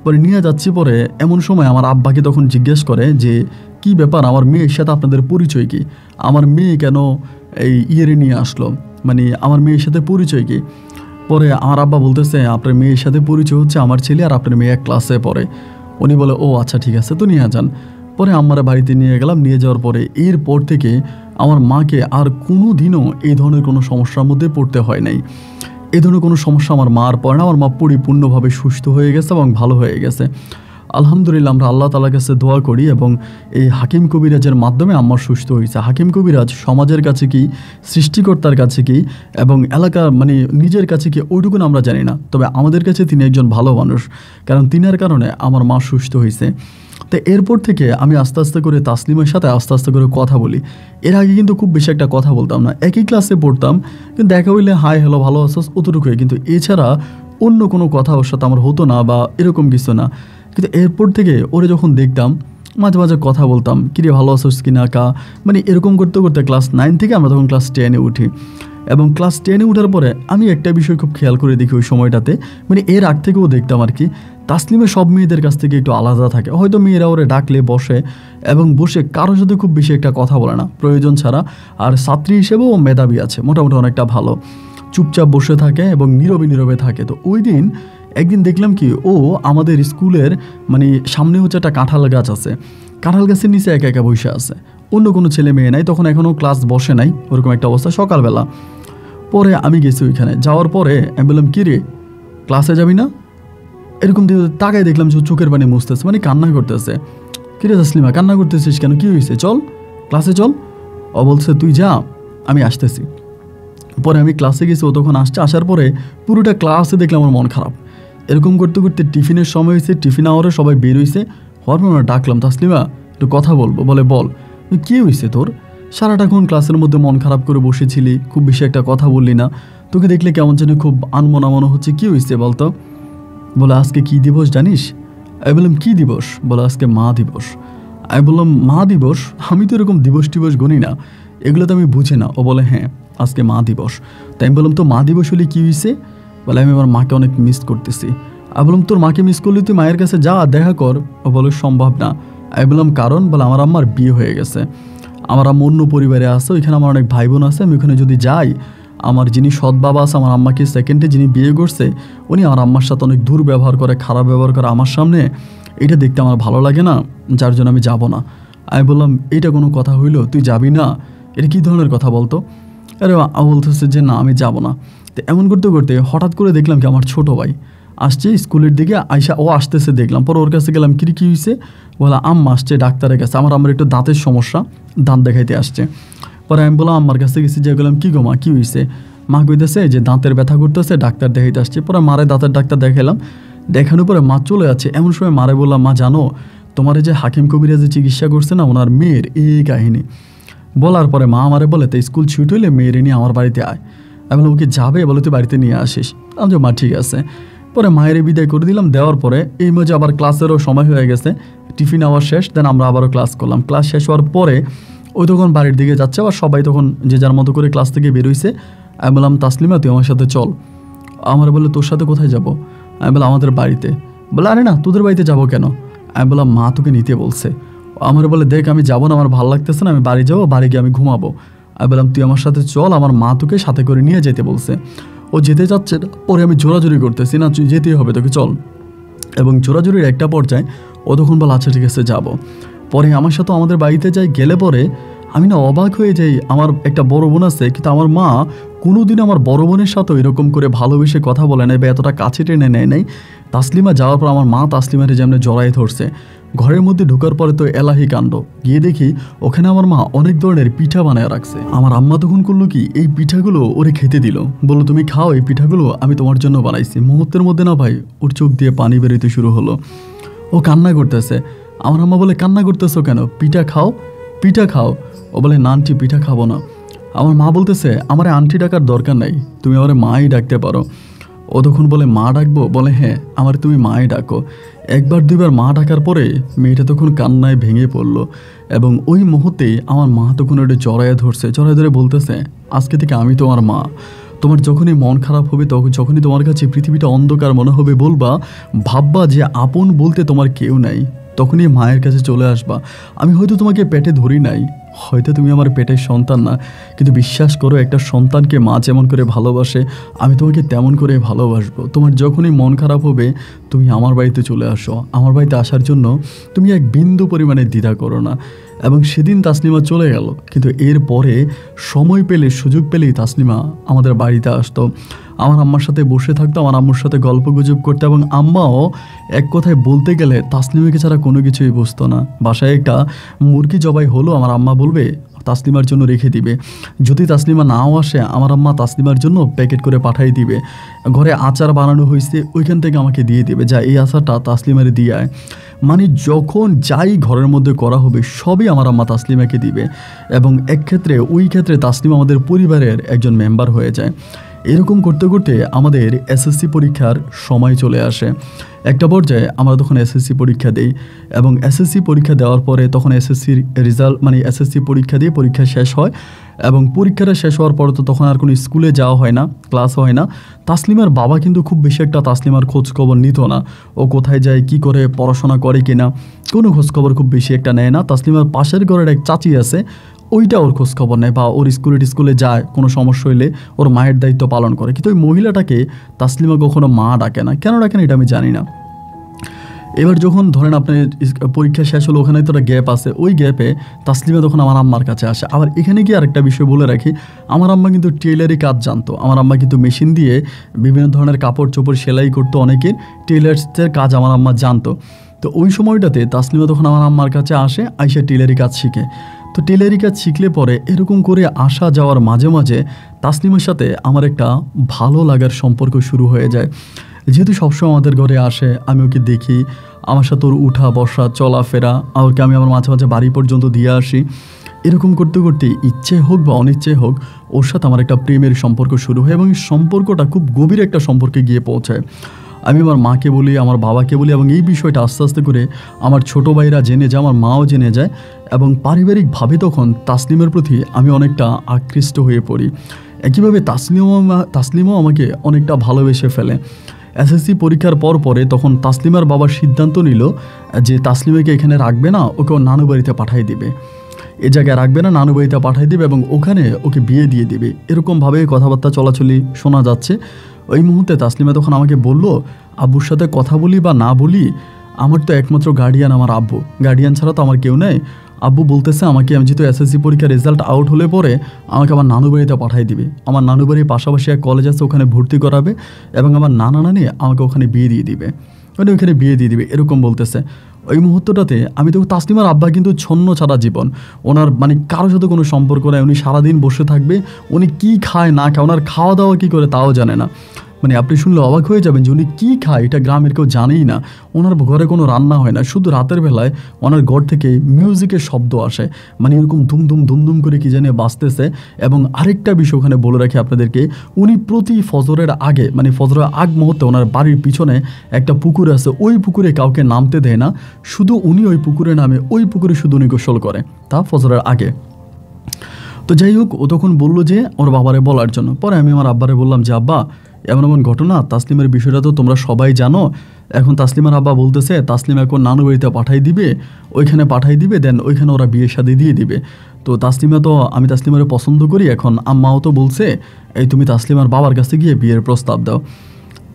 পরে নিয়ে যাচ্ছি। পরে এমন সময় আমার আব্বাকে তখন জিজ্ঞেস করে যে কি ব্যাপার, আমার মেয়ের সাথে আপনাদের পরিচয় কি? আমার মেয়ে কেন এই ইয়েরে নিয়ে আসলো, মানে আমার মেয়ের সাথে পরিচয় কি? পরে আমার আব্বা বলতেছে আপনার মেয়ের সাথে পরিচয় হচ্ছে আমার ছেলে আর আপনার মেয়ে এক ক্লাসে পড়ে। উনি বলে ও আচ্ছা ঠিক আছে তো নিয়ে যান। পরে আমার বাড়িতে নিয়ে গেলাম। নিয়ে যাওয়ার পরে এরপর থেকে আমার মাকে আর কোনো দিনও এই ধরনের কোনো সমস্যার মধ্যে পড়তে হয় নাই। এই ধরনের কোনো সমস্যা আমার মার পড়ে না। আমার মা পরিপূর্ণভাবে সুস্থ হয়ে গেছে এবং ভালো হয়ে গেছে আলহামদুলিল্লাহ। আমরা আল্লাহ তাআলার কাছে দোয়া করি এবং এই হাকিম কবিরাজের মাধ্যমে আমার সুস্থ হয়েছে। হাকিম কবিরাজ সমাজের কাছে কি, সৃষ্টিকর্তার কাছে কি, এবং এলাকার মানে নিজের কাছে কি, ওইটুকুন আমরা জানি না, তবে আমাদের কাছে তিনি একজন ভালো মানুষ, কারণ তিনার কারণে আমার মা সুস্থ হয়েছে। তো এরপর থেকে আমি আস্তে আস্তে করে তাসলিমের সাথে আস্তে আস্তে করে কথা বলি। এর আগে কিন্তু খুব বেশি একটা কথা বলতাম না, একই ক্লাসে পড়তাম, কিন্তু দেখা হইলে হাই হ্যালো ভালো আছোস অতটুকুই, কিন্তু এছাড়া অন্য কোনো কথা ওর সাথে আমার হতো না বা এরকম কিছু না। কিন্তু এরপর থেকে ওরে যখন দেখতাম মাঝে মাঝে কথা বলতাম, কিরে ভালো আছোস কি না কা, মানে এরকম করতে করতে ক্লাস 9 থেকে আমরা তখন ক্লাস 10-এ উঠি। এবং ক্লাস 10-এ ওঠার পরে আমি একটা বিষয় খুব খেয়াল করে দেখি ওই সময়টাতে, মানে এর আগ থেকেও দেখতাম আর কি, তাসলিমে সব মেয়েদের কাছ থেকে একটু আলাদা থাকে। হয়তো মেয়েরা ওরে ডাকলে বসে এবং বসে কারোর সাথে খুব বেশি একটা কথা বলে না প্রয়োজন ছাড়া, আর ছাত্রী হিসেবেও মেধাবী আছে, মোটামুটি অনেকটা ভালো, চুপচাপ বসে থাকে এবং নীরবে থাকে। তো ওই দিন একদিন দেখলাম কি, ও আমাদের স্কুলের মানে সামনে হচ্ছে একটা কাঁঠাল গাছ আছে, কাঁঠাল গাছের নিচে একা একা বসে আছে, অন্য কোনো ছেলে মেয়ে নাই, তখন এখনও ক্লাস বসে নাই, ওরকম একটা অবস্থা সকালবেলা। পরে আমি গেছি ওইখানে, যাওয়ার পরে আমি বললাম কী রে ক্লাসে যাবি না? এরকম তাকায় দেখলাম যে চোখের পানি মুছতেছে, মানে কান্না করতেছে। কী রে তাসলিমা কান্না করতেছিস কেন, কী হয়েছে, চল ক্লাসে চল। ও বলছে তুই যা আমি আসতেছি। পরে আমি ক্লাসে গেছি, ও তখন আসছে। আসার পরে পুরোটা ক্লাসে দেখলাম আমার মন খারাপ। এরকম করতে করতে টিফিনের সময় হয়েছে, টিফিন আওয়ারে সবাই বের হয়েছে, হওয়ার পর ডাকলাম তাসলিমা একটু কথা বলবো। বলে বল, কী হয়েছে তোর, সারাটাক্ষণ ক্লাসের মধ্যে মন খারাপ করে বসেছিলি, খুব বেশি একটা কথা বললি না, তোকে দেখলে কেমন যেন খুব আনমনা মনে হচ্ছে, কী হয়েছে বলতো? বলে আজকে কী দিবস জানিস? আমি বললাম কী দিবস? বলে আজকে মা দিবস। আমি বললাম মা দিবস, আমি তো এরকম দিবস টিবস গণি না, এগুলো তো আমি বুঝি না। ও বলে হ্যাঁ আজকে মা দিবস। তাই আমি বললাম তো মা দিবস হলে কী হয়েছে? বলে আমি আমার মাকে অনেক মিস করতেছি। আমি বললাম তোর মাকে মিস করলে তুই মায়ের কাছে যা দেখা কর। ও বলে সম্ভব না। আমি বললাম কারণ? বলে আমার আম্মার বিয়ে হয়ে গেছে, আমার আম্মা অন্য পরিবারে আছে, ওইখানে আমার অনেক ভাই বোন আছে, আমি ওখানে যদি যাই আমার যিনি সৎ বাবা আছে আমার আম্মাকে সেকেন্ডে যিনি বিয়ে করছে উনি আমার আম্মার সাথে অনেক দুর্ব্যবহার করে, খারাপ ব্যবহার করে আমার সামনে, এটা দেখতে আমার ভালো লাগে না, যার জন্য আমি যাব না। আমি বললাম এটা কোনো কথা হইলো, তুই যাবি না? এটা কী ধরনের কথা বলতো? আরে বলতেছে যে না আমি যাব না। তো এমন করতে করতে হঠাৎ করে দেখলাম কি আমার ছোটো ভাই আসছে স্কুলের দিকে, আইসা ও আসতেছে দেখলাম। পরে ওর কাছে গেলাম, কী হয়েছে? বলে আম্মা আসছে ডাক্তারের কাছে, আমার একটু দাঁতের সমস্যা, দাঁত দেখাইতে আসছে। পরে আমি বললাম আম্মার কাছে গেছি, যে গেলাম কী গো মা কী হয়েছে? মা কইতেছে যে দাঁতের ব্যথা করতেছে, ডাক্তার দেখাইতে আসছে। পরে মারে দাঁতের ডাক্তার দেখালাম, দেখানোর পরে মা চলে যাচ্ছে। এমন সময় মারে বললাম মা জানো তোমার যে হাকিম কবিরা যে চিকিৎসা করছে না ওনার মেয়ের এই কাহিনী। বলার পরে মা আমারে বলে তো স্কুল ছুট হইলে মেয়ের নিয়ে আমার বাড়িতে আয়। আমি বললাম ওকে যাবে? বলে তুই বাড়িতে নিয়ে আসিস। আমি যে মা ঠিক আছে। পরে মায়ের বিদায় করে দিলাম। দেওয়ার পরে এই মধ্যে আবার ক্লাসেরও সময় হয়ে গেছে, টিফিন আওয়ার শেষ, দেন আমরা আবারও ক্লাস করলাম। ক্লাস শেষ হওয়ার পরে ওই তখন বাড়ির দিকে যাচ্ছে, আবার সবাই তখন যে যার মতো করে ক্লাস থেকে বেরোইছে। আমি বললাম তাসলিমা তুই আমার সাথে চল। আমার বলে তোর সাথে কোথায় যাব? আমি বললাম আমাদের বাড়িতে। বলে আরে না তোদের বাড়িতে যাবো কেন? আমি বললাম মা তোকে নিতে বলছে। আমার বলে দেখ আমি যাবো না, আমার ভালো লাগতেছে না, আমি বাড়ি যাবো, বাড়ি গিয়ে আমি ঘুমাবো। আমি বললাম তুই আমার সাথে চল, আমার মা তোকে সাথে করে নিয়ে যেতে বলছে। ও যেতে যাচ্ছে, পরে আমি জোরাজুরি করতেছি, না তুই যেতেই হবে তোকে চল। এবং জোরাজুরির একটা পর্যায়ে ও তখন বলে আচ্ছা ঠিক আছে যাবো। পরে আমার সাথে আমাদের বাড়িতে যাই, গেলে পরে আমি না অবাক হয়ে যাই। আমার একটা বড় বোন আছে, কিন্তু আমার মা কোনোদিন আমার বড় বোনের সাথেও এরকম করে ভালোবেসে কথা বলে নাই বা এতটা কাছে টেনে নেয় নাই। তাসলিমা যাওয়ার পর আমার মা তাসলিমারে যেমন জড়াই ধরছে। ঘরের মধ্যে ঢোকার পরে তো এলাহি কাণ্ড, গিয়ে দেখি ওখানে আমার মা অনেক ধরনের পিঠা বানায় রাখছে। আমার আম্মা তখন করলো কি এই পিঠাগুলো ওরে খেতে দিল, বললো তুমি খাও, এই পিঠাগুলো আমি তোমার জন্য বানাইছি। মুহূর্তের মধ্যে না ভাই ওর চোখ দিয়ে পানি বেরোতে শুরু হলো, ও কান্না করতেছে। আমার আম্মা বলে কান্না করতেছো কেন? পিঠা খাও, পিঠা খাও। ও বলে না আন্টি পিঠা খাবো না। আমার মা বলতেছে আমার আন্টি ডাকার দরকার নাই, তুমি আমার মাই ডাকতে পারো। ও তখন বলে মা ডাকবো? বলে হ্যাঁ আমার তুমি মাই ডাকো। একবার দুইবার মা ডাকার পরে মেয়েটা তখন কান্নায় ভেঙে পড়লো এবং ওই মুহূর্তে আমার মা তখন ওটা জড়াইয়া ধরছে, জড়াই ধরে বলতেছে আজকে থেকে আমি তোমার মা, তোমার যখনই মন খারাপ হবে তখন যখনই তোমার কাছে পৃথিবীটা অন্ধকার মনে হবে বলবা ভাববা যে আপন বলতে তোমার কেউ নাই, তখনই মায়ের কাছে চলে আসবা। আমি হয়তো তোমাকে পেটে ধরি নাই, হয়তো তুমি আমার পেটের সন্তান না, কিন্তু বিশ্বাস করো একটা সন্তানকে মা যেমন করে ভালোবাসে আমি তোমাকে তেমন করে ভালোবাসবো। তোমার যখনই মন খারাপ হবে তুমি আমার বাড়িতে চলে আসো, আমার বাড়িতে আসার জন্য তুমি এক বিন্দু পরিমাণে দ্বিধা করো না। এবং সেদিন তাসলিমা চলে গেল, কিন্তু এরপরে সময় পেলে সুযোগ পেলেই তাসলিমা আমাদের বাড়িতে আসতো, আমার আম্মার সাথে বসে থাকতো, আমার আম্মুর সাথে গল্প গুজব করতো। এবং আম্মাও এক কথায় বলতে গেলে তাসলিমাকে ছাড়া কোনো কিছুই বুঝতো না। বাসায় একটা মুরগি জবাই হলো, আমার আম্মা বলবে তাসলিমার জন্য রেখে দিবে, যদি তাসলিমা নাও আসে আমার আম্মা তাসলিমার জন্য প্যাকেট করে পাঠাই দিবে। ঘরে আচার বানানো হয়েছে ওইখান থেকে আমাকে দিয়ে দিবে, যা এই আচারটা তাসলিমারে দিয়ে আয়। মানে যখন যাই ঘরের মধ্যে করা হবে সবই আমার আম্মা তাসলিমাকে দিবে। এবং এক ক্ষেত্রে ওই ক্ষেত্রে তাসলিমা আমাদের পরিবারের একজন মেম্বার হয়ে যায়। এরকম করতে করতে আমাদের এসএসসি পরীক্ষার সময় চলে আসে। একটা পর্যায়ে আমরা তখন এসএসসি পরীক্ষা দিই এবং এসএসসি পরীক্ষা দেওয়ার পরে তখন এসএসসির রেজাল্ট মানে এসএসসি পরীক্ষা দিয়ে পরীক্ষা শেষ হয় এবং পরীক্ষাটা শেষ হওয়ার পর তো তখন আর কোনো স্কুলে যাওয়া হয় না, ক্লাস হয় না। তাসলিমার বাবা কিন্তু খুব বেশি একটা তাসলিমার খোঁজ খবর নিত না, ও কোথায় যায় কি করে পড়াশোনা করে কিনা কোনো খোঁজ খবর খুব বেশি একটা নেয় না। তাসলিমার পাশের ঘরের এক চাচি আছে, ওইটা ওর খোঁজ খবর নেয় বা ওর স্কুলে যায়, কোনো সমস্যা হইলে ওর মায়ের দায়িত্ব পালন করে। কিন্তু ওই মহিলাটাকে তাসলিমা কখনো মা ডাকে না, কেন ডাকে না এটা আমি জানি না। এবার যখন ধরেন আপনার পরীক্ষা শেষ হলো ওখানে তো একটা গ্যাপ আছে, ওই গ্যাপে তাসলিমা তখন আমার আম্মার কাছে আসে। আবার এখানে গিয়ে আরেকটা বিষয় বলে রাখি, আমার আম্মা কিন্তু টেইলারি কাজ জানতো, আমার আম্মা কিন্তু মেশিন দিয়ে বিভিন্ন ধরনের কাপড় চোপড় সেলাই করতো, অনেকের টেইলার্সের কাজ আমার আম্মা জানতো। তো ওই সময়টাতে তাসলিমা তখন আমার আম্মার কাছে আসে, আইসা টেইলারি কাজ শিখে। তো টেইলারি কাজ শিখলে পরে এরকম করে আসা যাওয়ার মাঝে মাঝে তাসলিমার সাথে আমার একটা ভালো লাগার সম্পর্ক শুরু হয়ে যায়। যেহেতু সবসময় আমাদের ঘরে আসে, আমি ওকে দেখি, আমার সাথে ওর উঠা বসা চলাফেরা, ওকে আমি আমার মাঝে মাঝে বাড়ি পর্যন্ত দিয়ে আসি। এরকম করতে করতে ইচ্ছে হোক বা অনিচ্ছে হোক ওর সাথে আমার একটা প্রেমের সম্পর্ক শুরু হয় এবং সম্পর্কটা খুব গভীর একটা সম্পর্কে গিয়ে পৌঁছায়। আমি আমার মাকে বলি, আমার বাবাকে বলি, এবং এই বিষয়টা আস্তে আস্তে করে আমার ছোটো ভাইরা জেনে যায়, আমার মাও জেনে যায়, এবং পারিবারিকভাবে তখন তাসলিমের প্রতি আমি অনেকটা আকৃষ্ট হয়ে পড়ি। একইভাবে তাসলিমও আমাকে অনেকটা ভালোবেসে ফেলে। এসএসসি পরীক্ষার পরে তখন তাসলিমার বাবার সিদ্ধান্ত নিল যে তাসলিমাকে এখানে রাখবে না, ওকে ওর নানু বাড়িতে পাঠিয়ে দিবে, এ জায়গায় রাখবে না, নানু বাড়িতে পাঠিয়ে দিবে এবং ওখানে ওকে বিয়ে দিয়ে দিবে। এরকমভাবে কথাবার্তা চলাচলি শোনা যাচ্ছে। ওই মুহূর্তে তাসলিমা তখন আমাকে বলল, আব্বুর সাথে কথা বলি বা না বলি, আমার তো একমাত্র গার্ডিয়ান আমার আব্বু, গার্ডিয়ান ছাড়া তো আমার কেউ নেই। আব্বু বলতেছে আমাকে, আমি যেহেতু এসএসসি পরীক্ষার রেজাল্ট আউট হলে পরে আমাকে আমার নানু বাড়িতে পাঠিয়ে দিবে, আমার নানু বাড়ির পাশাপাশি এক কলেজ আছে, ওখানে ভর্তি করাবে এবং আমার নানা নানি আমাকে ওখানে বিয়ে দিয়ে দিবে, মানে ওখানে বিয়ে দিয়ে দিবে, এরকম বলতেছে। ওই মুহূর্তটাতে আমি তো, তাসলিমার আব্বা কিন্তু ছন্ন ছাড়া জীবন, ওনার মানে কারোর সাথে কোনো সম্পর্ক নেই, উনি সারাদিন বসে থাকবে, উনি কি খায় না খায়, ওনার খাওয়া দাওয়া কী করে তাও জানে না। মানে আপনি শুনলে অবাক হয়ে যাবেন যে উনি কী খায় এটা গ্রামের কেউ জানেই না। ওনার ঘরে কোনো রান্না হয় না, শুধু রাতের বেলায় ওনার ঘর থেকে মিউজিকের শব্দ আসে, মানে এরকম ধুমধুম ধুমধুম করে কী জানে বাজতেছে। এবং আরেকটা বিষয় ওখানে বলে রাখি আপনাদেরকে, উনি প্রতি ফজরের আগে, মানে ফজরের আগ মুহূর্তে ওনার বাড়ির পিছনে একটা পুকুর আছে, ওই পুকুরে কাউকে নামতে দেয় না, শুধু উনি ওই পুকুরে নামে, ওই পুকুরে শুধু উনি গোসল করে, তা ফজরের আগে। তো যাই হোক, ও তখন বললো যে ওর বাবারে বলার জন্য। পরে আমি আমার আব্বারে বললাম যে আব্বা, এমন এমন ঘটনা, তাসলিমের বিষয়টা তো তোমরা সবাই জানো, এখন তাসলিমার আব্বা বলতেছে তাসলিম এখন নানু বাড়িতে পাঠাই দিবে, ওইখানে পাঠাই দিবে, দেন ওইখানে ওরা বিয়ে শাদী দিয়ে দিবে। তো তাসলিমা তো, আমি তাসলিমারে পছন্দ করি, এখন আম্মাও তো বলছে এই তুমি তাসলিমার বাবার কাছে গিয়ে বিয়ের প্রস্তাব দাও।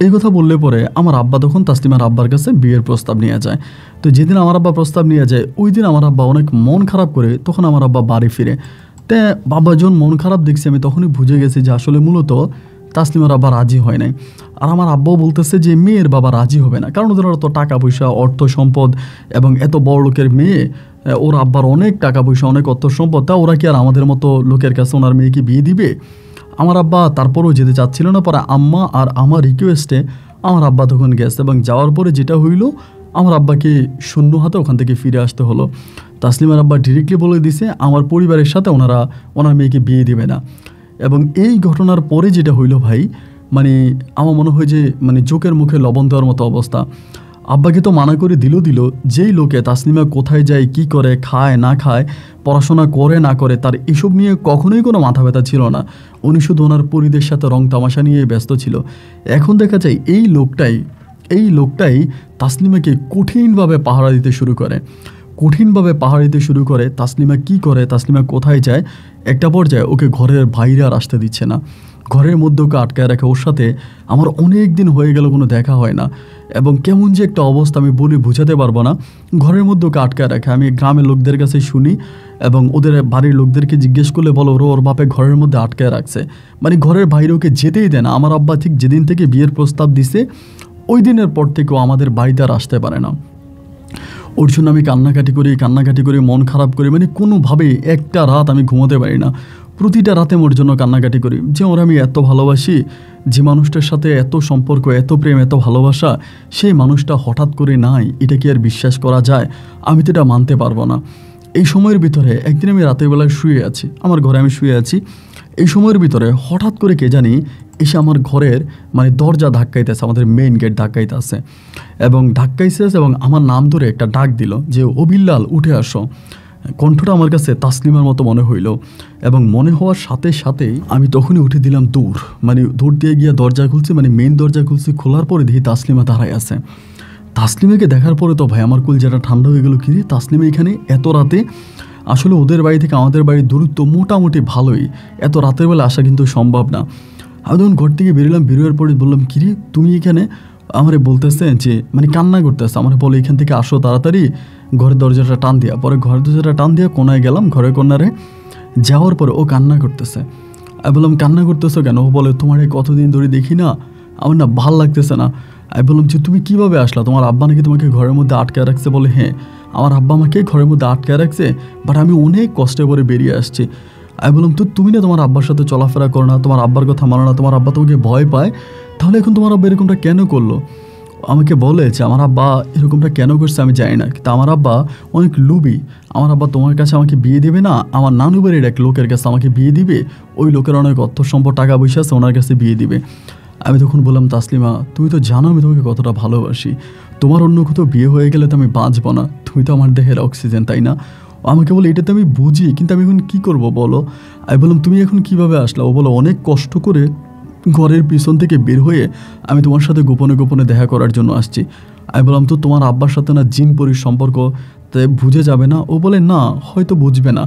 এই কথা বললে পরে আমার আব্বা তখন তাসলিমার আব্বার কাছে বিয়ের প্রস্তাব নিয়ে যায়। তো যেদিন আমার আব্বা প্রস্তাব নিয়ে যায়, ওই দিন আমার আব্বা অনেক মন খারাপ করে তখন আমার আব্বা বাড়ি ফিরে। তে বাবা যখন মন খারাপ দেখছি, আমি তখনই বুঝে গেছি যে আসলে মূলত তাসলিমার আব্বা রাজি হয় নাই। আর আমার আব্বাও বলতেছে যে মেয়ের বাবা রাজি হবে না, কারণ ওদের তো টাকা পয়সা, অর্থ সম্পদ, এবং এত বড় লোকের মেয়ে, ওর আব্বার অনেক টাকা পয়সা, অনেক অর্থ সম্পদ, তা ওরা কি আর আমাদের মতো লোকের কাছে ওনার মেয়েকে বিয়ে দিবে? আমার আব্বা তারপরেও যেতে চাচ্ছিল না। পরে আম্মা আর আমার রিকোয়েস্টে আমার আব্বা তখন গেছে, এবং যাওয়ার পরে যেটা হইল, আমার আব্বাকে শূন্য হাতে ওখান থেকে ফিরে আসতে হলো। তাসলিমার আব্বা ডিরেক্টলি বলে দিছে আমার পরিবারের সাথে ওনার মেয়েকে বিয়ে দিবে না। এবং এই ঘটনার পরে যেটা হইল ভাই, মানে আমার মনে হয় যে মানে চোখের মুখে লবণ দেওয়ার মতো অবস্থা। আব্বাকে তো মানা করে দিল, যেই লোকে তাসলিমা কোথায় যায়, কি করে, খায় না খায়, পড়াশোনা করে না করে, তার এসব নিয়ে কখনোই কোনো মাথা ব্যথা ছিল না। উনি শুধু ওনার পরিদের সাথে রং তামাশা নিয়ে ব্যস্ত ছিল। এখন দেখা যায় এই লোকটাই তাসলিমাকে কঠিনভাবে পাহারা দিতে শুরু করে। তাসলিমা কি করে, তাসলিমা কোথায় যায়, একটা পর্যায়ে ওকে ঘরের বাইরে আর আসতে দিচ্ছে না, ঘরের মধ্যে ওকে আটকায় রাখে। ওর সাথে আমার অনেক দিন হয়ে গেল কোনো দেখা হয় না, এবং কেমন যে একটা অবস্থা আমি বলে বোঝাতে পারবো না। ঘরের মধ্যে ওকে আটকায় রাখে। আমি গ্রামের লোকদের কাছে শুনি, এবং ওদের বাড়ির লোকদেরকে জিজ্ঞেস করলে বলো ওর বাপে ঘরের মধ্যে আটকায় রাখছে, মানে ঘরের বাইরে ওকে যেতেই দেয় না। আমার আব্বা ঠিক যেদিন থেকে বিয়ের প্রস্তাব দিছে, ওই দিনের পর থেকেও আমাদের বাড়িতে আর আসতে পারে না। ওর জন্য আমি কান্নাকাটি করি, মন খারাপ করি, মানে কোনোভাবে একটা রাত আমি ঘুমোতে পারি না। প্রতিটা রাতে ওর জন্য কান্নাকাটি করি যে ওর আমি এত ভালোবাসি, যে মানুষটার সাথে এত সম্পর্ক, এত প্রেম, এত ভালোবাসা, সেই মানুষটা হঠাৎ করে নাই, এটা কি আর বিশ্বাস করা যায়? আমি তো এটা মানতে পারবো না। এই সময়ের ভিতরে একদিন আমি রাতের বেলায় শুয়ে আছি, আমার ঘরে আমি শুয়ে আছি। এই সময়ের ভিতরে হঠাৎ করে কে জানি এসে আমার ঘরের মানে দরজা ধাক্কাইতেছে, আমাদের মেইন গেট ধাক্কাইতেছে, এবং এবং আমার নাম ধরে একটা ডাক দিল যে ও বিল্লাল, উঠে আসো। কণ্ঠটা আমার কাছে তাসলিমার মতো মনে হইল, এবং মনে হওয়ার সাথে সাথেই আমি তখনই উঠে দিলাম দৌড় দিয়ে গিয়ে দরজা খুলছি, মানে মেইন দরজা খুলছি। খোলার পরে দেখি তাসলিমা দাঁড়ায় আছে। তাসলিমাকে দেখার পরে তো ভাই আমার কলিজাটা ঠান্ডা হয়ে গেল। কি রে, তাসলিমা এখানে এত রাতে? আসলে ওদের বাড়ি থেকে আমাদের বাড়ির দূরত্ব মোটামুটি ভালোই, এত রাতের বেলা আসা কিন্তু সম্ভব না। আমি তখন ঘর থেকে বেরোয়ার পরে বললাম, কিরে তুমি এখানে? আমারে বলতেছে যে মানে কান্না করতেছে, আমার বলে এখান থেকে আসো তাড়াতাড়ি, ঘরের দরজাটা টান দিয়া। পরে ঘরের দরজাটা টান দিয়া কোনায় গেলাম, ঘরের কর্নারে যাওয়ার পরে ও কান্না করতেছে। আমি বললাম কান্না করতেছো কেন? ও বলে তোমার কতদিন ধরে দেখি না, আমার না ভাল লাগতেছে না। আমি বললাম যে তুমি কীভাবে আসলা, তোমার আব্বা নাকি তোমাকে ঘরের মধ্যে আটকায় রাখছে? বলে হ্যাঁ, আমার আব্বা আমাকে ঘরের মধ্যে আটকায় রাখছে, বাট আমি অনেক কষ্টে করে বেরিয়ে আসছি। আমি বললাম তো তুমি না তোমার আব্বার সাথে চলাফেরা করো না, তোমার আব্বার কথা মানো না, তোমার আব্বা তোমাকে ভয় পায়, তাহলে এখন তোমার আব্বা এরকমটা কেন করলো? আমাকে বলে যে আমার আব্বা এরকমটা কেন করছে আমি জানি না, কিন্তু আমার আব্বা অনেক লোভী। আমার আব্বা তোমার কাছে আমাকে বিয়ে দেবে না, আমার নানু বাড়ির এক লোকের কাছে আমাকে বিয়ে দিবে, ওই লোকের অনেক অর্থ সম্পদ, টাকা পয়সা আছে, ওনার কাছে বিয়ে দিবে। আমি তখন বললাম, তাসলিমা তুমি তো জানো আমি তোমাকে কতটা ভালোবাসি, তোমার অন্য কোথাও বিয়ে হয়ে গেলে তো আমি বাঁচবো না, তুমি তো আমার দেহের অক্সিজেন, তাই না? ও আমাকে বলে, এটা তো আমি বুঝি, কিন্তু আমি এখন কী করবো বলো? আমি বললাম, তুমি এখন কিভাবে আসলা? ও বলো, অনেক কষ্ট করে ঘরের পিছন থেকে বের হয়ে আমি তোমার সাথে গোপনে গোপনে দেখা করার জন্য আসছি। আমি বললাম, তো তোমার আব্বার সাথে না জিন পরির সম্পর্ক, তাই বুঝে যাবে না? ও বলে, না হয়তো বুঝবে না।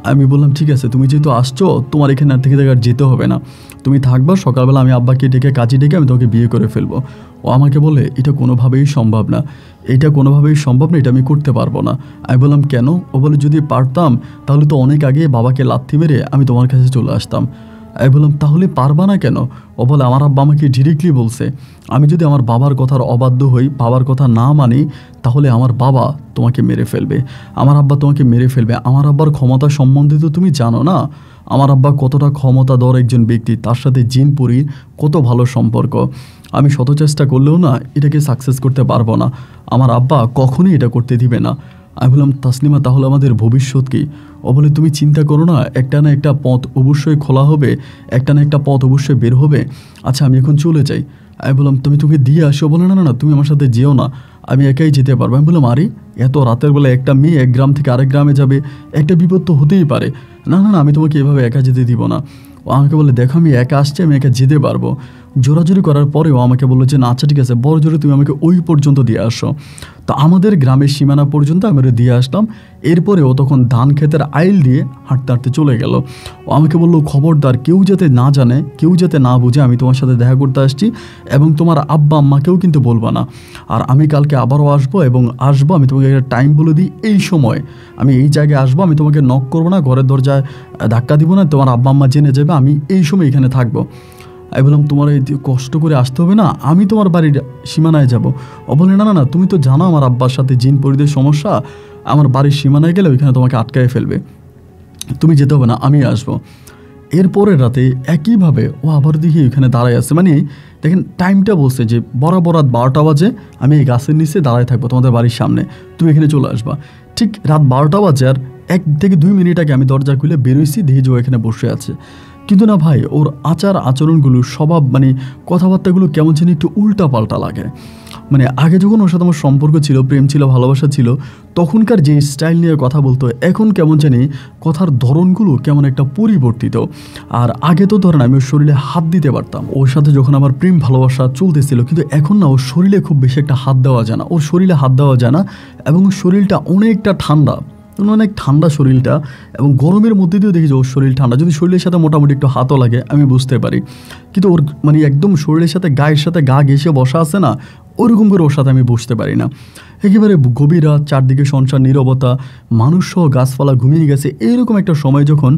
আমি বললাম, ঠিক আছে, তুমি যেহেতু আসছো তোমার এখানে আর থেকে আর যেতে হবে না, তুমি থাকবা, সকালবেলা আমি আব্বাকে ডেকে কাজে ডেকে আমি তোমাকে বিয়ে করে ফেলবো। ও আমাকে বলে, এটা কোনোভাবেই সম্ভব না, এটা কোনোভাবেই সম্ভব না, এটা আমি করতে পারবো না। আমি বললাম, কেন? ও বলে, যদি পারতাম তাহলে তো অনেক আগে বাবাকে লাথি মেরে আমি তোমার কাছে চলে আসতাম। আমি বললাম, তাহলে পারবা না কেন? ও বলে, আমার আব্বা আমাকে ডিরেক্টলি বলছে, আমি যদি আমার বাবার কথার অবাধ্য হই, বাবার কথা না মানি, তাহলে আমার বাবা তোমাকে মেরে ফেলবে, আমার আব্বা তোমাকে মেরে ফেলবে। আমার আব্বার ক্ষমতা সম্বন্ধে তো তুমি জানো না, আমার আব্বা কতটা ক্ষমতাধর একজন ব্যক্তি, তার সাথে জিনপুরীর কত ভালো সম্পর্ক। আমি শত চেষ্টা করলেও না এটাকে সাকসেস করতে পারবো না, আমার আব্বা কখনোই এটা করতে দিবে না। আমি বললাম, তাসলিমা তাহলে আমাদের ভবিষ্যৎ কী? ও বলে, তুমি চিন্তা করো না, একটা না একটা পথ অবশ্যই খোলা হবে, একটা না একটা পথ অবশ্যই বের হবে। আচ্ছা আমি এখন চলে যাই। আমি বললাম, তুমি তোকে দিয়ে আসো? বলে, না না না, তুমি আমার সাথে যেও না, আমি একাই যেতে পারবো। আমি বললাম, আরে এত রাতের বেলা একটা মেয়ে এক গ্রাম থেকে আরেক গ্রামে যাবে, একটা বিপদ তো হতেই পারে। না না না, আমি তোমাকে এভাবে একা যেতে দিব না। ও আমাকে বলে, দেখো আমি একা আসছি, আমি একা যেতে পারবো। জোরাজুরি করার পরেও আমাকে বললো যে, না আচ্ছা ঠিক আছে, বড় জোরে তুমি আমাকে ওই পর্যন্ত দিয়ে আসো। তো আমাদের গ্রামের সীমানা পর্যন্ত আমি ওরা দিয়ে আসলাম। এরপরে ও তখন ধান ক্ষেতের আইল দিয়ে হাঁটতে হাঁটতে চলে গেল। ও আমাকে বললো, খবরদার কেউ যাতে না জানে, কেউ যাতে না বুঝে আমি তোমার সাথে দেখা করতে আসছি, এবং তোমার আব্বা আম্মাকেও কিন্তু বলবা না। আর আমি কালকে আবারও আসবো, এবং আসবো আমি তোমাকে একটা টাইম বলে দিই, এই সময় আমি এই জায়গায় আসবো, আমি তোমাকে নক করবো না, ঘরের দরজায় ধাক্কা দিব না, তোমার আব্বা আম্মা জেনে যাবে আমি এই সময় এখানে থাকবো। আমি বললাম, তোমার এই কষ্ট করে আসতে হবে না, আমি তোমার বাড়ির সীমানায় যাব। ও বলে, না না না, তুমি তো জানো আমার আব্বার সাথে জিন পরিদের সমস্যা, আমার বাড়ির সীমানায় গেলে ওইখানে তোমাকে আটকায় ফেলবে, তুমি যেতে হবে না, আমি আসবো। এরপরের রাতে একইভাবে ও আবার দেখি ওইখানে দাঁড়ায় আছে, মানে দেখেন টাইমটা বলছে যে বরাবর রাত 12টা বাজে আমি এই গাছের নিচে দাঁড়ায় থাকবো তোমাদের বাড়ির সামনে, তুমি এখানে চলে আসবা। ঠিক রাত 12টা বাজে আর 1 থেকে 2 মিনিট আগে আমি দরজা খুলে বেরোইছি, দেখি যে ও এখানে বসে আছে। কিন্তু না ভাই, ওর আচার আচরণগুলো, স্বভাব, মানে কথাবার্তাগুলো কেমন যেন একটু উল্টা পাল্টা লাগে। মানে আগে যখন ওর সাথে আমার সম্পর্ক ছিল, প্রেম ছিল, ভালোবাসা ছিল, তখনকার যে স্টাইল নিয়ে কথা বলতো, এখন কেমন জানি কথার ধরনগুলো কেমন একটা পরিবর্তিত। আর আগে তো ধরেন আমি ওর শরীরে হাত দিতে পারতাম, ওর সাথে যখন আমার প্রেম ভালোবাসা চলতেছিল, কিন্তু এখন না ওর শরীরে খুব বেশি একটা হাত দেওয়া যায় না, ওর শরীরে হাত দেওয়া যায় না, এবং ওর শরীরটা অনেকটা ঠান্ডা, অনেক ঠান্ডা শরীরটা, এবং গরমের মধ্যে দিয়েও দেখি যে ওর শরীর ঠান্ডা। যদি শরীরের সাথে মোটামুটি একটু হাতও লাগে আমি বুঝতে পারি, কিন্তু ওর মানে একদম শরীরের সাথে গায়ের সাথে গা ঘেঁষে বসা আছে না, ওরকম করে ওর সাথে আমি বসতে পারি না। একেবারে গভীর রাত, চারদিকে সংসার, নীরবতা, মানুষ সহ গাছপালা ঘুমিয়ে গেছে, এইরকম একটা সময় যখন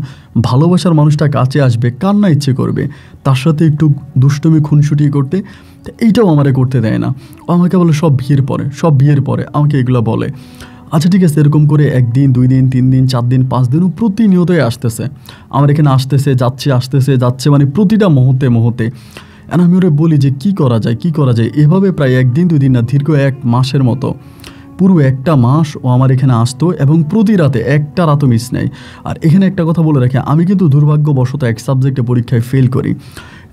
ভালোবাসার মানুষটা কাছে আসবে, কার না ইচ্ছে করবে তার সাথে একটু দুষ্টুমি খুনসুটি করতে। এইটাও আমারে করতে দেয় না। ও আমাকে বলে, সব বিয়ের পরে আমাকে এগুলো বলে। আচ্ছা ঠিক আছে, এরকম করে 1 দিন 2 দিন 3 দিন 4 দিন 5 দিনও প্রতিনিয়তই আসতেছে, আমার এখানে আসতেছে যাচ্ছে, মানে প্রতিটা মুহূর্তে। আর আমি ওরে বলি যে কী করা যায়। এভাবে প্রায় 1 দিন 2 দিন না, দীর্ঘ 1 মাসের মতো, পুরো 1টা মাস ও আমার এখানে আসতো, এবং প্রতি রাতে একটা রাতও মিস নেই। আর এখানে একটা কথা বলে রাখি, আমি কিন্তু দুর্ভাগ্যবশত এক সাবজেক্টে পরীক্ষায় ফেল করি,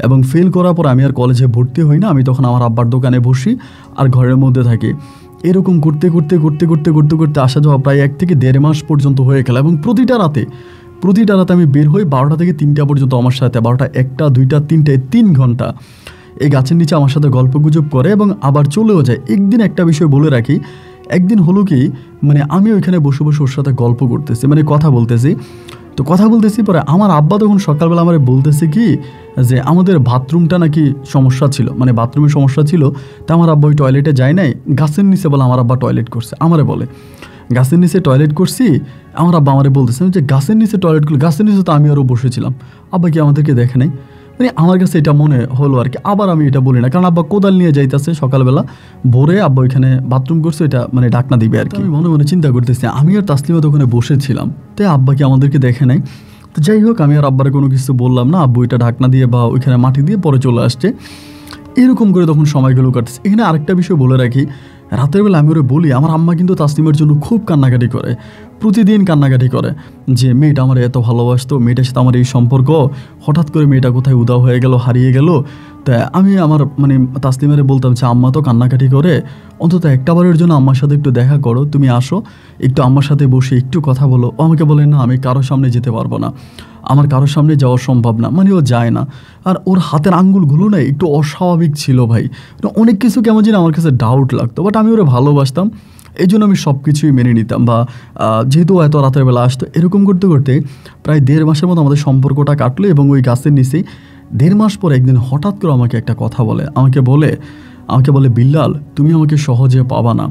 এবং ফেল করার পর আমি আর কলেজে ভর্তি হই না, আমি তখন আমার আব্বার দোকানে বসি আর ঘরের মধ্যে থাকি। এরকম করতে আসা যাওয়া প্রায় 1 থেকে 1.5 মাস পর্যন্ত হয়ে গেল, এবং প্রতিটা রাতে আমি বের হই 12টা থেকে 3টা পর্যন্ত আমার সাথে, 12টা 1টা 2টা 3টে 3 ঘন্টা এই গাছের নিচে আমার সাথে গল্পগুজব করে, এবং আবার চলেও যায়। একদিন একটা বিষয় বলে রাখি, একদিন হলো কি, মানে আমি ওইখানে বসে ওর সাথে গল্প করতেছি, মানে কথা বলতেছি পরে আমার আব্বা তখন সকালবেলা আমার বলতেছে কি যে আমাদের বাথরুমটা নাকি সমস্যা ছিল, মানে বাথরুমের সমস্যা ছিল, তা আমার আব্বা ওই টয়লেটে যায় নাই, গাছের নিচে বলে আমার আব্বা টয়লেট করছে। আমারে বলে গাছের নিচে টয়লেট করছি, আমার আব্বা আমারে বলতেছে যে গাছের নিচে টয়লেট করলো, গাছের নিচে তো আমি আরও বসেছিলাম, আব্বা কি আমাদেরকে দেখে নাই? মানে আমার কাছে এটা মনে হলো আর কি। আবার আমি এটা বলি না, কারণ আব্বা কোদাল নিয়ে যাইতেছে সকালবেলা ভোরে, আব্বা ওইখানে বাথরুম করছে, এটা মানে ডাকনা দিবে আর কি। আমি মনে মনে চিন্তা করতেছি, আমি আর তাসলিমা তো ওখানে বসেছিলাম, তাই আব্বা কি আমাদেরকে দেখে নাই? তো যাই হোক, আমি আর আব্বার কোনো কিছু বললাম না, আব্বু এটা ঢাকনা দিয়ে বা ওইখানে মাটি দিয়ে পরে চলে আসছে। এরকম করে তখন সময়গুলো কাটছে। এখানে আরেকটা বিষয় বলে রাখি, রাতের বেলা আমি ওরে বলি, আমার আম্মা কিন্তু তাসলিমের জন্য খুব কান্নাকাটি করে, প্রতিদিন কান্নাকাটি করে যে মেয়েটা আমার এত ভালোবাসতো, মেয়েটার সাথে আমার এই সম্পর্ক, হঠাৎ করে মেয়েটা কোথায় উধাও হয়ে গেল, হারিয়ে গেল। তা আমি আমার মানে তাসলিমারে বলতাম যে আম্মা তো কান্নাকাটি করে, অন্তত একটাবারের জন্য আম্মার সাথে একটু দেখা করো, তুমি আসো একটু আম্মার সাথে বসে একটু কথা বলো। ও আমাকে বলে না আমি কারোর সামনে যেতে পারবো না, আমার কারোর সামনে যাওয়া সম্ভব না, মানে ও যায় না। আর ওর হাতের আঙ্গুলগুলো না একটু অস্বাভাবিক ছিল ভাই, অনেক কিছু কেমন যেন আমার কাছে ডাউট লাগতো, বাট আমি ওরা ভালোবাসতাম, এই জন্য আমি সব কিছুই মেনে নিতাম। বা যেহেতু এত রাতের বেলা আসতো, এরকম করতে করতে প্রায় 1.5 মাসের মতো আমাদের সম্পর্কটা কাটলো। এবং ওই গাছের নিচেই 1.5 মাস পর একদিন হঠাৎ করে আমাকে একটা কথা বলে, আমাকে বলে বিল্লাল তুমি আমাকে সহজে পাবা না,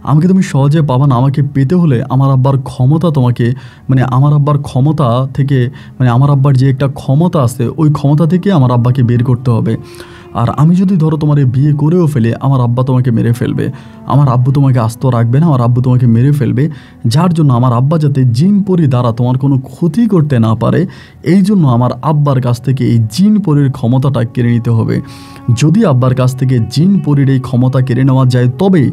আমাকে তুমি সহজে পাবা না, আমাকে পেতে হলে আমার আব্বার ক্ষমতা তোমাকে, মানে আমার আব্বার ক্ষমতা থেকে, মানে আমার আব্বার যে একটা ক্ষমতা আছে ওই ক্ষমতা থেকে আমার আব্বাকে বের করতে হবে। আর আমি যদি ধরো তোমার বিয়ে করেও ফেলে, আমার আব্বা তোমাকে মেরে ফেলবে, আমার আব্বু তোমাকে আস্ত রাখবে না, আমার আব্বু তোমাকে মেরে ফেলবে। যার জন্য আমার আব্বা যাতে জিন পরি দ্বারা তোমার কোনো ক্ষতি করতে না পারে, এই জন্য আমার আব্বার কাছ থেকে এই জিন পরির ক্ষমতাটা কেড়ে নিতে হবে। যদি আব্বার কাছ থেকে জিন পরির এই ক্ষমতা কেড়ে নেওয়া যায়, তবেই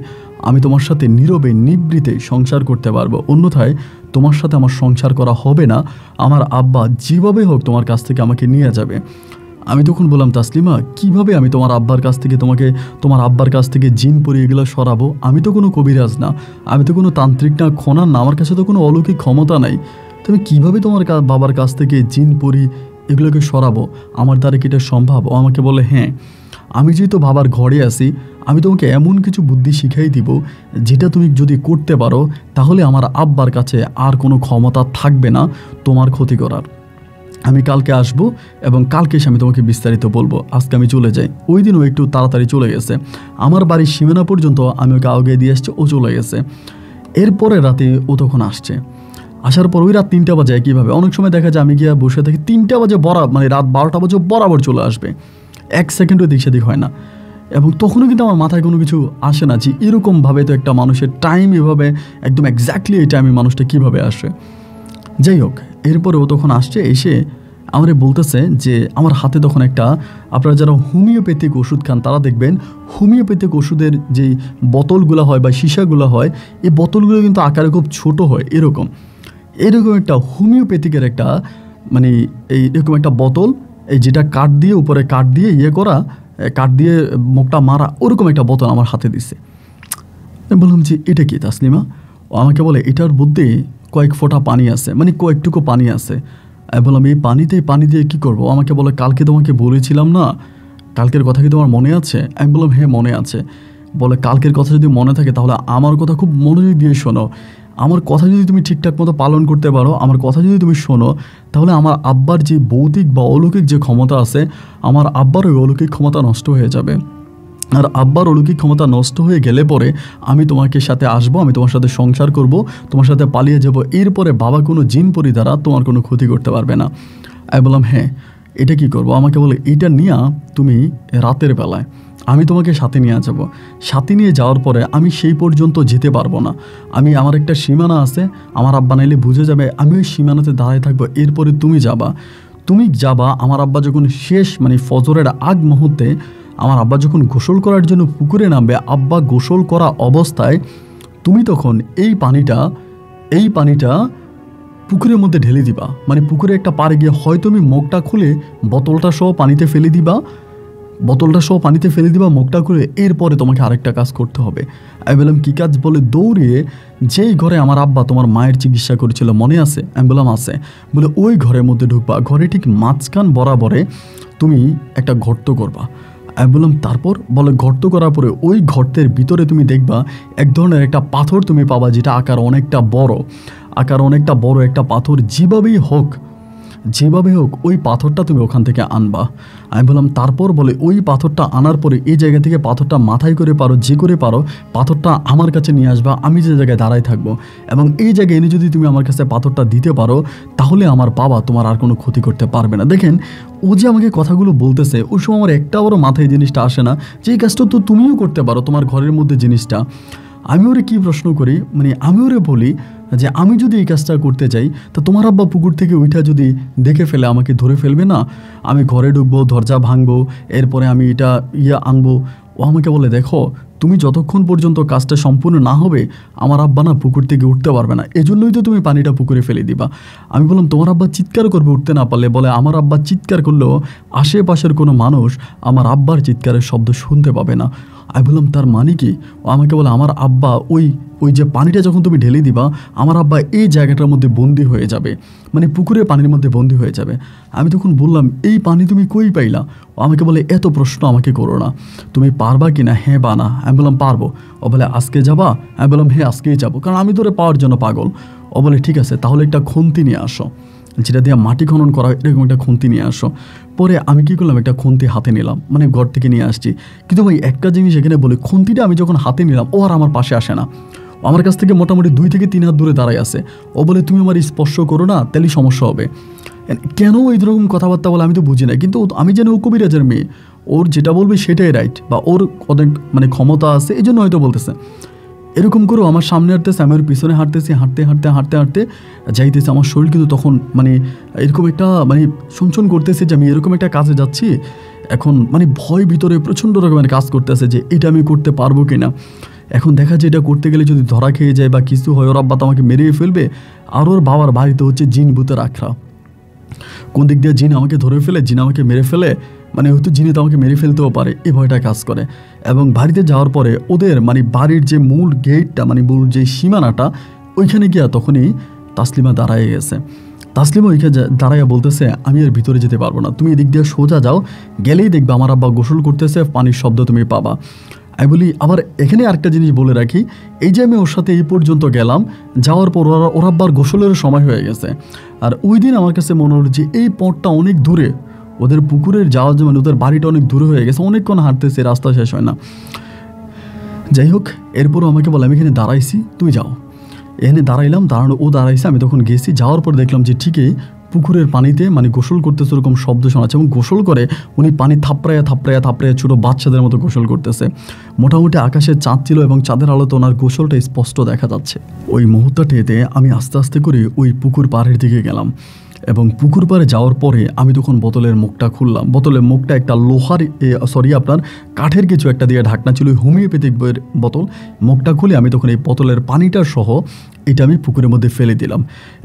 আমি তোমার সাথে নীরবে নিবৃতে সংসার করতে পারবো, অন্যথায় তোমার সাথে আমার সংসার করা হবে না। আমার আব্বা যেভাবে হোক তোমার কাছ থেকে আমাকে নিয়ে যাবে। আমি তখন বললাম তাসলিমা কিভাবে আমি তোমার আব্বার কাছ থেকে তোমার আব্বার কাছ থেকে জিন পরি এগুলো সরাবো? আমি তো কোনো কবিরাজ না, আমি তো কোনো তান্ত্রিক না, খোনার না, আমার কাছে তো কোনো অলৌকিক ক্ষমতা নাই। তুমি কিভাবে তোমার বাবার কাছ থেকে জিন পরি এগুলোকে সরাবো? আমার দ্বারা কি এটা সম্ভব? ও আমাকে বলে হ্যাঁ, আমি যেহেতু বাবার ঘরে আছি, আমি তোমাকে এমন কিছু বুদ্ধি শিখাই দিব যেটা তুমি যদি করতে পারো, তাহলে আমার আব্বার কাছে আর কোনো ক্ষমতা থাকবে না তোমার ক্ষতি করার। আমি কালকে আসবো এবং কালকে এসে আমি তোমাকে বিস্তারিত বলবো, আজকে আমি চলে যাই। ওই দিন ও একটু তাড়াতাড়ি চলে গেছে, আমার বাড়ির সীমানা পর্যন্ত আমি ওকে আগে দিয়ে আসছি, ও চলে গেছে। এরপরে রাতে ও তখন আসছে, আসার পর ওই রাত 3টা বাজে কীভাবে, অনেক সময় দেখা যায় আমি গিয়ে বসে থাকি 3টা বাজে মানে রাত 12টা বাজে বরাবর চলে আসবে, 1 সেকেন্ডও দিক সেদিক হয় না। এবং তখনও কিন্তু আমার মাথায় কোনো কিছু আসে না যে এরকমভাবে তো একটা মানুষের টাইম এভাবে একদম এক্স্যাক্টলি এই টাইমে মানুষটা কীভাবে আসে। যাই হোক, এরপরে ও তখন আসছে, এসে আমারে বলতেছে যে আমার হাতে তখন একটা, আপনারা যারা হোমিওপ্যাথিক ওষুধ খান তারা দেখবেন হোমিওপ্যাথিক ওষুধের যেই বোতলগুলো হয় বা সীসাগুলো হয়, এই বোতলগুলো কিন্তু আকারে খুব ছোট হয়, এরকম একটা হোমিওপ্যাথিকের একটা মানে এইরকম একটা বোতল, এই যেটা কাঠ দিয়ে উপরে কাঠ দিয়ে করা, কাঠ দিয়ে মুখটা মারা, ওরকম একটা বোতল আমার হাতে দিছে। আমি বললাম যে এটা কি তাসলিমা? ও আমাকে বলে এটার মধ্যে কয়েক ফোঁটা পানি আছে, মানে কয়েকটুকু পানি আছে। আমি বললাম এই পানি দিয়ে কী করবো? আমাকে বলে কালকে তোমাকে বলেছিলাম না, কালকের কথা কি তোমার মনে আছে? আমি বললাম হ্যাঁ মনে আছে। বলে কালকের কথা যদি মনে থাকে তাহলে আমার কথা খুব মনোযোগ দিয়ে শোনো, আমার কথা যদি তুমি ঠিকঠাক মতো পালন করতে পারো, আমার কথা যদি তুমি শোনো, তাহলে আমার আব্বার যে ভৌতিক বা অলৌকিক যে ক্ষমতা আছে, আমার আব্বার ওই অলৌকিক ক্ষমতা নষ্ট হয়ে যাবে। আর আব্বার অলৌকিক ক্ষমতা নষ্ট হয়ে গেলে পরে আমি তোমাকে সাথে আসবো, আমি তোমার সাথে সংসার করব, তোমার সাথে পালিয়ে যাব, এরপরে বাবা কোনো জিন পরি দ্বারা তোমার কোনো ক্ষতি করতে পারবে না। আমি বললাম হ্যাঁ, এটা কি করব? আমাকে বলে এটা নিয়ে তুমি রাতের বেলায় আমি তোমাকে সাথে নিয়ে যাব, সাথে নিয়ে যাওয়ার পরে আমি সেই পর্যন্ত যেতে পারবো না, আমার একটা সীমানা আছে, আমার আব্বা নাইলে বুঝে যাবে, আমি ওই সীমানাতে দাঁড়ায় থাকবো, এরপরে তুমি যাবা। আমার আব্বা যখন শেষ মানে ফজরের আগ মুহূর্তে আমার আব্বা যখন গোসল করার জন্য পুকুরে নামবে, আব্বা গোসল করা অবস্থায় তুমি তখন এই পানিটা পুকুরের মধ্যে ঢেলে দিবা, মানে পুকুরে একটা পাড়ে গিয়ে হয়তো তুমি মুখটা খুলে বোতলটা সহ পানিতে ফেলে দিবা, মুখটা খুলে, এরপরে তোমাকে আরেকটা কাজ করতে হবে। আমি বললাম কী কাজ? বলে দৌড়িয়ে যেই ঘরে আমার আব্বা তোমার মায়ের চিকিৎসা করেছিল মনে আছে? আমি বললাম আছে। বলে ওই ঘরের মধ্যে ঢুকবা, ঘরে ঠিক মাঝখান বরাবরে তুমি একটা গর্ত করবা। আমি বললাম তারপর? বলে গর্ত করার পরে ওই গর্তের ভিতরে তুমি দেখবা এক ধরনের একটা পাথর তুমি পাবা, যেটা আকার অনেকটা বড় একটা পাথর, যেভাবেই হোক ওই পাথরটা তুমি ওখান থেকে আনবা। আমি বললাম তারপর? বলে ওই পাথরটা আনার পরে এই জায়গা থেকে পাথরটা মাথায় করে পারো, যে করে পারো পাথরটা আমার কাছে নিয়ে আসবা, আমি যে জায়গায় দাঁড়ায় থাকবো, এবং এই জায়গায় এনে যদি তুমি আমার কাছে পাথরটা দিতে পারো, তাহলে আমার বাবা তোমার আর কোনো ক্ষতি করতে পারবে না। দেখেন ও যে আমাকে কথাগুলো বলতেছে, ওই সময় আমার একটা বড় মাথায় জিনিসটা আসে না যে এই কাজটা তো তুমিও করতে পারো, তোমার ঘরের মধ্যে জিনিসটা। আমি ওরে কী প্রশ্ন করি, মানে আমি ওরে বলি যে আমি যদি এই কাজটা করতে যাই, তা তোমার আব্বা পুকুর থেকে ওইটা যদি দেখে ফেলে আমাকে ধরে ফেলবে না? আমি ঘরে ঢুকবো, দরজা ভাঙবো, এরপরে আমি এটা আনবো। ও আমাকে বলে দেখো তুমি যতক্ষণ পর্যন্ত কাজটা সম্পূর্ণ না হবে আমার আব্বা না পুকুর থেকে উঠতে পারবে না, এজন্যই তো তুমি পানিটা পুকুরে ফেলে দিবা। আমি বললাম তোমার আব্বা চিৎকার করবে উঠতে না পারলে? বলে আমার আব্বা চিৎকার করলেও আশেপাশের কোনো মানুষ আমার আব্বার চিৎকারের শব্দ শুনতে পাবে না। আমি বললাম তার মানে কি? ও আমাকে বলে আমার আব্বা ওই ওই যে পানিটা যখন তুমি ঢেলে দিবা আমার আব্বা এই জায়গাটার মধ্যে বন্দি হয়ে যাবে, মানে পুকুরে পানির মধ্যে বন্দি হয়ে যাবে। আমি তখন বললাম এই পানি তুমি কই পাইলা? ও আমাকে বলে এত প্রশ্ন আমাকে করো না, তুমি পারবা কি না, হ্যাঁ বা না? আমি বললাম পারবো। ও বলে আজকে যাবা? আমি বললাম হ্যাঁ আজকেই যাবো, কারণ আমি তোরে পাওয়ার জন্য পাগল। ও বলে ঠিক আছে তাহলে একটা খুন্তি নিয়ে আসো, যেটা দিয়ে মাটি খনন করা এরকম একটা খুন্তি নিয়ে আসো। পরে আমি কী করলাম, একটা খুন্তি হাতে নিলাম, মানে ঘর থেকে নিয়ে আসছি। কিন্তু ভাই একটা জিনিস এখানে বলি, খুন্তিটা আমি যখন হাতে নিলাম ও আর আমার পাশে আসে না, আমার কাছ থেকে মোটামুটি 2 থেকে 3 হাত দূরে দাঁড়ায় আছে। ও বলে তুমি আমার স্পর্শ করো না, তাহলেই সমস্যা হবে। কেন এইরকম কথাবার্তা বলে আমি তো বুঝি না, কিন্তু আমি জানি ও কবিরাজের মেয়ে, ওর যেটা বলবে সেটাই রাইট, বা ওর অনেক মানে ক্ষমতা আছে এই জন্য হয়তো বলতেছে। এরকম করেও আমার সামনে হাঁটতেছে, আমি ওর পিছনে হাঁটতেছি, হাঁটতে হাঁটতে হাঁটতে হাঁটতে যাইতেছে। আমার শরীর কিন্তু তখন মানে এরকম একটা মানে শুনশুন করতেছে যে আমি এরকম একটা কাজে যাচ্ছি, এখন মানে ভয় ভিতরে প্রচণ্ড রকমের কাজ করতেছে যে এটা আমি করতে পারবো কি না। এখন দেখা যায় এটা করতে গেলে যদি ধরা খেয়ে যায় বা কিছু হয়, ওর আব্বা তো আমাকে মেরেই ফেলবে। আর ওর বাবার বাড়িতে হচ্ছে জিন ভূতের আখড়া, কোন দিক দিয়ে জিন আমাকে ধরে ফেলে, জিন আমাকে মেরে ফেলে, মানে হয়তো জিনে তো আমাকে মেরে ফেলতেও পারে, এই ভয়টা কাজ করে। এবং বাড়িতে যাওয়ার পরে ওদের মানে বাড়ির যে মূল গেটটা, মানে মূল যে সীমানাটা, ওইখানে গিয়া তখনই তাসলিমা দাঁড়ায় গেছে। তাসলিমা ওইখানে দাঁড়াইয়া বলতেছে আমি এর ভিতরে যেতে পারবো না, তুমি এদিক দিয়ে সোজা যাও, গেলেই দেখবে আমার আব্বা গোসল করতেছে, পানির শব্দ তুমি পাবা। আমি বলি আবার এখানে আরেকটা জিনিস বলে রাখি, এই যে আমি ওর সাথে এই পর্যন্ত গেলাম, যাওয়ার পর ওর আব্বার গোসলের সময় হয়ে গেছে। আর ওই দিন আমার কাছে মনে হলো যে এই পথটা অনেক দূরে, ওদের পুকুরের যাওয়ার জন্য ওদের বাড়িটা অনেক দূরে হয়ে গেছে, অনেকক্ষণ হাঁটতেছে, রাস্তা শেষ হয় না। যাই হোক, এরপরও আমাকে বলে আমি এখানে দাঁড়াইছি, তুই যাও। এখানে দাঁড়াইলাম, দাঁড়ানো ও দাঁড়াইছে, আমি তখন গেছি। যাওয়ার পর দেখলাম যে ঠিকই পুকুরের পানিতে মানে গোসল করতেছে, ওরকম শব্দ শোনাচ্ছে, এবং গোসল করে উনি পানি থাপড়াইয়া থাপড়াইয়া থাপড়াইয়া ছোটো বাচ্চাদের মতো গোসল করতেছে। মোটামুটি আকাশে চাঁদ ছিল এবং চাঁদের আলোতে ওনার গোসলটা স্পষ্ট দেখা যাচ্ছে। ওই মুহূর্তটিতে আমি আস্তে আস্তে করে ওই পুকুর পাড়ের দিকে গেলাম, এবং পুকুর পাড়ে যাওয়ার পরে আমি তখন বোতলের মুখটা খুললাম। বোতলের মুখটা একটা লোহার আপনার কাঠের কিছু একটা দিয়ে ঢাকনা ছিল, হোমিওপ্যাথিক বইয়ের বোতল। মুখটা খুলে আমি তখন এই বোতলের পানিটা সহ এটা আমি পুকুরের মধ্যে ফেলে দিলাম।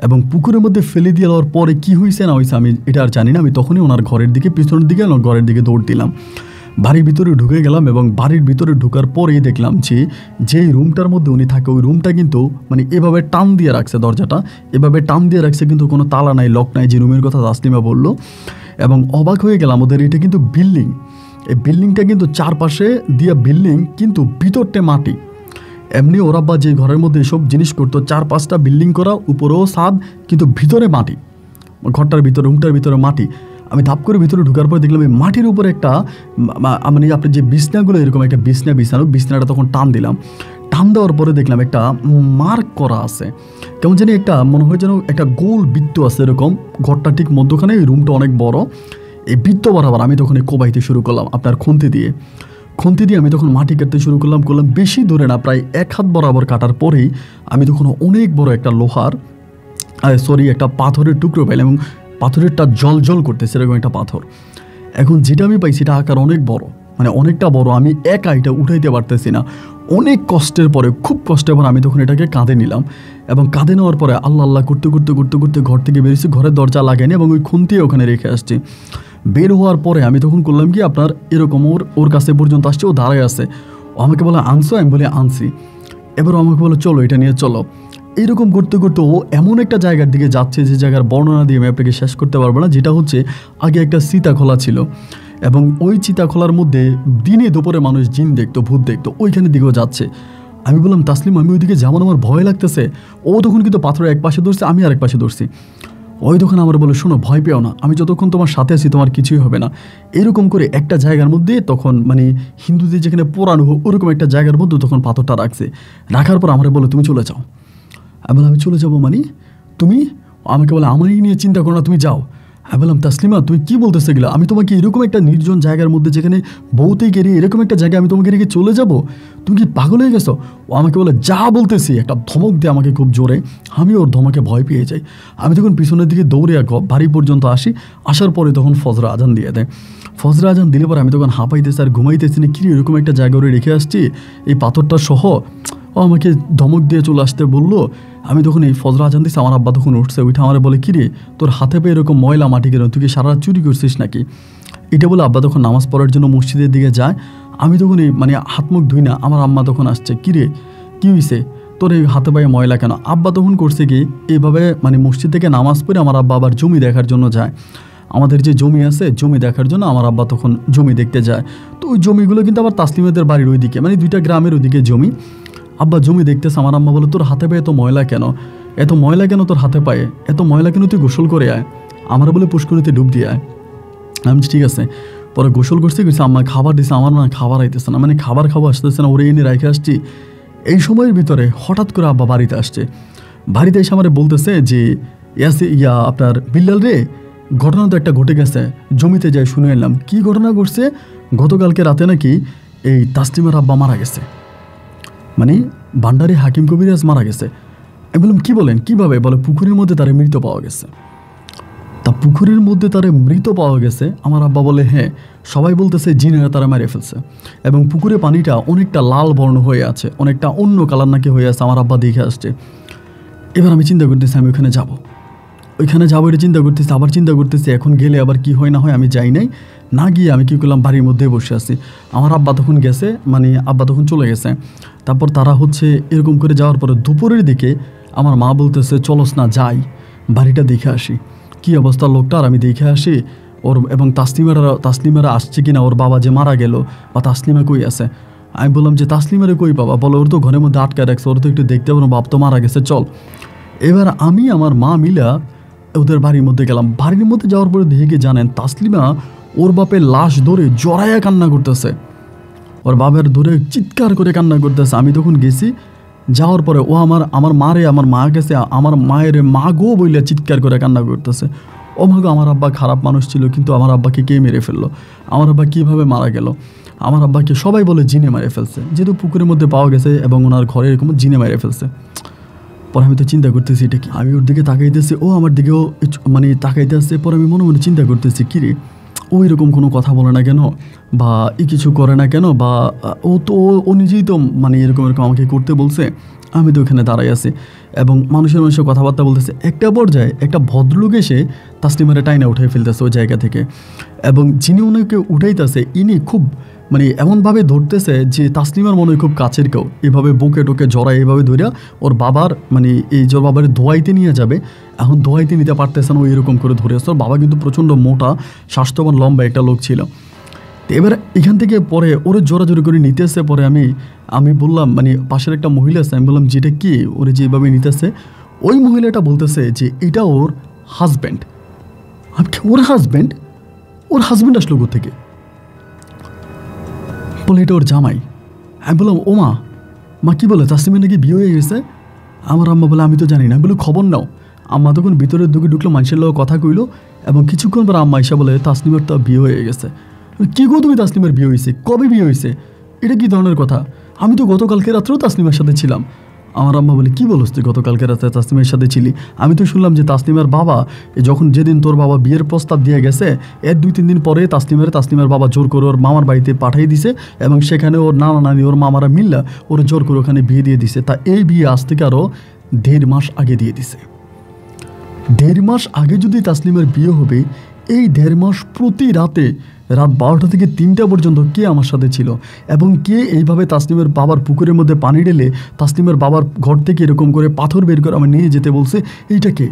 এবং পুকুরের মধ্যে ফেলে দেওয়ার পরে কি হয়েছে না হয়েছে আমি এটা আর জানি না। আমি তখনই ওনার ঘরের দিকে, পিছনের দিকে ঘরের দিকে দৌড় দিলাম, বাড়ির ভিতরে ঢুকে গেলাম। এবং বাড়ির ভিতরে ঢুকার পরেই দেখলাম যে যেই রুমটার মধ্যে উনি থাকে ওই রুমটা কিন্তু মানে এভাবে টান দিয়ে রাখছে, দরজাটা এভাবে টান দিয়ে রাখছে, কিন্তু কোনো তালা নাই, লক নাই, যে রুমের কথা তাসলিমা বললো। এবং অবাক হয়ে গেলাম, ওদের এটা কিন্তু বিল্ডিং, এই বিল্ডিংটা কিন্তু চারপাশে দিয়ে বিল্ডিং, কিন্তু ভিতরটা মাটি। এমনি ওরা বা যে ঘরের মধ্যে এসব জিনিস করতো, 4-5টা বিল্ডিং করা, উপরেও ছাদ, কিন্তু ভিতরে মাটি, ঘরটার ভিতরে রুমটার ভিতরে মাটি। আমি ধাপ করে ভিতরে ঢুকার পর দেখলাম এই মাটির উপরে একটা মানে আপনি যে বিছনাগুলো এরকম একটা বিছনাটা তখন টান দিলাম। টান দেওয়ার পরে দেখলাম একটা মার্ক করা আছে, কেমন জানি একটা মনে হয় যেন একটা গোল বৃত্ত আছে এরকম, ঘরটা ঠিক মধ্যখানে, এই রুমটা অনেক বড়। এই বৃত্ত বরাবর আমি তখন কোবাইতে শুরু করলাম আপনার খুন্তি দিয়ে আমি তখন মাটি কাটতে শুরু করলাম। বেশি দূরে না, প্রায় 1 হাত বরাবর কাটার পরেই আমি তখন অনেক বড় একটা একটা পাথরের টুকরো পাইলাম, এবং পাথরেরটা জল জল করতেছে এরকম একটা পাথর। এখন যেটা আমি পাই সেটা আকার অনেক বড়, মানে অনেকটা বড়, আমি একা এটা উঠাইতে পারতেছি না। অনেক কষ্টের পরে, খুব কষ্টের পর আমি তখন এটাকে কাঁধে নিলাম, এবং কাঁধে নেওয়ার পরে আল্লাহ আল্লাহ করতে করতে করতে করতে ঘর থেকে বেরিয়েছি, ঘরের দরজা লাগাইনি এবং ওই খুন্তি ওখানে রেখে আসছি। বের হওয়ার পরে আমি তখন করলাম কি আপনার এরকম ওর কাছে পর্যন্ত আসছে, ও দাঁড়ায় আছে, ও আমাকে বলে আনছো? আমি বলে আনছি। এবার আমাকে বলো চলো এটা নিয়ে চলো। এইরকম করতে করতে ও এমন একটা জায়গার দিকে যাচ্ছে যে জায়গার বর্ণনা দিয়ে আমি আপনাকে শেষ করতে পারবো না, যেটা হচ্ছে আগে একটা চিতাখোলা ছিল, এবং ওই চিতাখোলার মধ্যে দিনে দুপুরে মানুষ জিন দেখতো, ভূত দেখতো, ওইখানের দিকেও যাচ্ছে। আমি বললাম তাসলিম আমি ওইদিকে যেমন আমার ভয় লাগতেছে। ও তখন কিন্তু পাথরের এক পাশে ধরছে, আমি আরেক পাশে ধরছি। ওই তখন আমার বলে শোনো ভয় পেও না, আমি যতক্ষণ তোমার সাথে আছি তোমার কিছুই হবে না। এরকম করে একটা জায়গার মধ্যে তখন মানে হিন্দুদের যেখানে পোড়ানো ওরকম একটা জায়গার মধ্যে তখন পাথরটা রাখছে। রাখার পর আমার বলে তুমি চলে যাও। আমি বললাম আমি চলে যাবো মানে তুমি? আমাকে বলে আমারই নিয়ে চিন্তা করো না, তুমি যাও। আমি বললাম তাসলিমা তুমি কী বলতেছো এগুলো? আমি তোমাকে এরকম একটা নির্জন জায়গার মধ্যে যেখানে বউতেই গেড়ে এরকম একটা জায়গায় আমি তোমাকে রেখে চলে যাব? তুমি কি পাগল হয়ে গেছো? ও আমাকে বলে যা বলতেছি, একটা ধমক দিয়ে আমাকে খুব জোরে। আমি ওর ধমকে ভয় পেয়ে যাই। আমি তখন পিছনের দিকে দৌড়ে বাড়ি পর্যন্ত আসি। আসার পরে তখন ফজর আজান দিয়ে দেয়। ফজর আজান দিলে পরে আমি তখন হাঁপাইতেছি আর ঘুমাইতেছি না, কি এরকম একটা জায়গা ওরে রেখে আসছি এই পাথরটা সহ। ও আমাকে ধমক দিয়ে চলে আসতে বললো। আমি তখন এই ফজর আজান দিচ্ছি, আমার আব্বা তখন উঠছে, উঠে আমার বলে কিরে তোর হাতে পেয়ে এরকম ময়লা মাটি কেন, তুই কি সারা রাত চুরি করছিস নাকি? এটা বলে আব্বা তখন নামাজ পড়ার জন্য মসজিদের দিকে যায়। আমি তখন এই হাত মুখ ধুই না, আমার আম্মা তখন আসছে, কিরে কী হয়েছে তোর এই হাতে পায়ে ময়লা কেন? আব্বা তখন করছে কি এইভাবে মসজিদ থেকে নামাজ পড়ে আমার আব্বা আবার জমি দেখার জন্য যায়। আমাদের যে জমি আছে জমি দেখার জন্য আমার আব্বা তখন জমি দেখতে যায়। তো ওই জমিগুলো কিন্তু আবার তাসলিমাদের বাড়ির ওইদিকে, দুইটা গ্রামের ওইদিকে জমি। আব্বা জমি দেখতেছে, আমার আম্মা বলে তোর হাতে পায়ে এত ময়লা কেন, এত ময়লা কেন তোর হাতে পায়ে, এত ময়লা কেন, তুই গোসল করে আয়, আমার বলে পুষ্করিতে ডুব দিয়ে আয়। আমি ঠিক আছে। পরে গোসল করতে গেছি, আম্মা খাবার দিছে, আমার খাবার আইতেছে না, খাবার খাওয়া আসতেছে না, ওরে এনে রেখে আসছি। এই সময়ের ভিতরে হঠাৎ করে আব্বা বাড়িতে আসছে। বাড়িতে এসে আমার বলতেছে যে আপনার বিল্লাল রে, ঘটনা তো একটা ঘটে গেছে, জমিতে যাই শুনে এলাম। কি ঘটনা ঘটছে? গতকালকে রাতে নাকি এই তাসলিমার আব্বা মারা গেছে, ভান্ডারি হাকিম কবিরাজ মারা গেছে। আমি বললাম কি বলেন, কীভাবে? বলে পুকুরের মধ্যে তারে মৃত পাওয়া গেছে। তা পুকুরের মধ্যে তারে মৃত পাওয়া গেছে? আমার আব্বা বলে হ্যাঁ, সবাই বলতেছে জিনেরা তারা মেরে ফেলছে, এবং পুকুরে পানিটা অনেকটা লাল বর্ণ হয়ে আছে, অনেকটা অন্য কালার নাকি হয়ে আছে। আমার আব্বা দেখে আসছে। এবার আমি চিন্তা করতেছি আমি ওইখানে যাবো এটা চিন্তা করতেছি, আবার চিন্তা করতেছি এখন গেলে আবার কি হয় না হয়। আমি যাই নাই, না গিয়ে আমি কী করলাম, বাড়ির মধ্যে বসে আছি। আমার আব্বা তখন গেছে, আব্বা তখন চলে গেছে। তারপর তারা এরকম করে যাওয়ার পরে দুপুরের দিকে আমার মা বলতেছে চলস না যাই, বাড়িটা দেখে আসি কী অবস্থা লোকটার, আমি দেখে আসি ওর, এবং তাসলিমারা আসছে কিনা, ওর বাবা যে মারা গেল বা তাসলিমা কই আছে। আমি বললাম যে তাসলিমারে কই বাবা? বলো ওর তো ঘরের মধ্যে আটকায় রাখছে, ওর তো একটু দেখতে পারো, বাপ তো মারা গেছে, চল। এবার আমি আমার মা মিলা ওদের বাড়ির মধ্যে গেলাম। বাড়ির মধ্যে যাওয়ার পরে দেখে জানেন তাসলিমা ওর বাপের লাশ ধরে জড়াইয়া কান্না করতেছে, ওর বাবার ধরে চিৎকার করে কান্না করতেছে। আমি তখন গেছি, যাওয়ার পরে ও আমার মা গেছে, আমার মায়ের মা গো বইলে চিৎকার করে কান্না করতেছে। ও মা গো, আমার আব্বা খারাপ মানুষ ছিল, কিন্তু আমার আব্বাকে কে মেরে ফেললো? আমার আব্বা কীভাবে মারা গেল? আমার আব্বাকে সবাই বলে জিনে মেরে ফেলছে, যেহেতু পুকুরের মধ্যে পাওয়া গেছে এবং ওনার ঘরে এরকম জিনে মেরে ফেলছে। পরে আমি তো চিন্তা করতেছি এটা কি, আমি ওর দিকে তাকাইতেছি, ও আমার দিকেও তাকাইতে আসছে। পরে আমি মনে মনে চিন্তা করতেছি কিরে ও এরকম কোনো কথা বলে না কেন, বা কিছু করে না কেন, বা ও নিজেই তো এরকম আমাকে করতে বলছে। আমি তো ওখানে দাঁড়াই আছি এবং মানুষের কথাবার্তা বলতেছে। একটা পর্যায়ে একটা ভদ্রলোক এসে তাসলিমারে টাইনা উঠাই ফেলতেছে ওই জায়গা থেকে, এবং যিনি ওনাকে উঠাইতেছে ইনি খুব এমনভাবে ধরতেছে যে তাসলিমার মনে হয় খুব কাছের কেউ, এভাবে বুকে টোকে জড়ায় এভাবে ধরিয়া ওর বাবার এই যে ওর বাবার ধোয়াইতে নিয়ে যাবে, এখন ধোয়াইতে নিতে পারতেছে না, ও এরকম করে ধরে আসছে। ওর বাবা কিন্তু প্রচণ্ড মোটা, স্বাস্থ্যবান, লম্বা একটা লোক ছিল। তো এবার এখান থেকে পরে ওরে জোরাজোরি করে নিতেছে। পরে আমি বললাম, পাশের একটা মহিলা আছে, আমি বললাম যেটা কি ওরে যেভাবে নিতেছে, ওই মহিলাটা বলতেছে যে এটা ওর হাজব্যান্ড। ওর হাজব্যান্ড আসলো কোথেকে? বলে এটা ওর জামাই। আমি বললাম ও মা কী বলে, তাসলিমের নাকি বিয়ে হয়ে গেছে? আমার আম্মা বলে আমি তো জানি না। আমি বলে খবর নাও। আম্মা তখন ভিতরের দিকে ঢুকলো, মানুষের লোক কথা কইলো, এবং কিছুক্ষণ পর আম্মা এসে বলে তাসলিমের তো বিয়ে হয়ে গেছে। কী গো তুমি, তাসলিমের বিয়ে হয়েছে? কবে বিয়ে হয়েছে? এটা কী ধরনের কথা? আমি তো গতকালকে রাত্রেও তাসলিমের সাথে ছিলাম। আমার আম্মা বলে কী বলছ তুই গতকালকে রাতে তাসলিমের সাথে ছিলি? আমি তো শুনলাম যে তাসলিমের বাবা যেদিন তোর বাবা বিয়ের প্রস্তাব দিয়ে গেছে, এর 2-3 দিন পরে তাসলিমের বাবা জোর করে ওর মামার বাড়িতে পাঠিয়ে দিছে, এবং সেখানে ওর নানা নানি ওর মামারা মিল্লা ওর জোর করে ওখানে বিয়ে দিয়ে দিছে। তা এই বিয়ে আজ থেকে আরও 1.5 মাস আগে দিয়ে দিছে। 1.5 মাস আগে যদি তাসলিমের বিয়ে হবে, এই 1.5 মাস প্রতি রাত 12টা থেকে 3টা পর্যন্ত কে আমার সাথে ছিল, এবং কে এইভাবে তাসলিমের বাবার পুকুরের মধ্যে পানি ঢেলে তাসলিমের বাবার ঘর থেকে এরকম করে পাথর বের করে আমার নিয়ে যেতে বলছে, এইটা কে?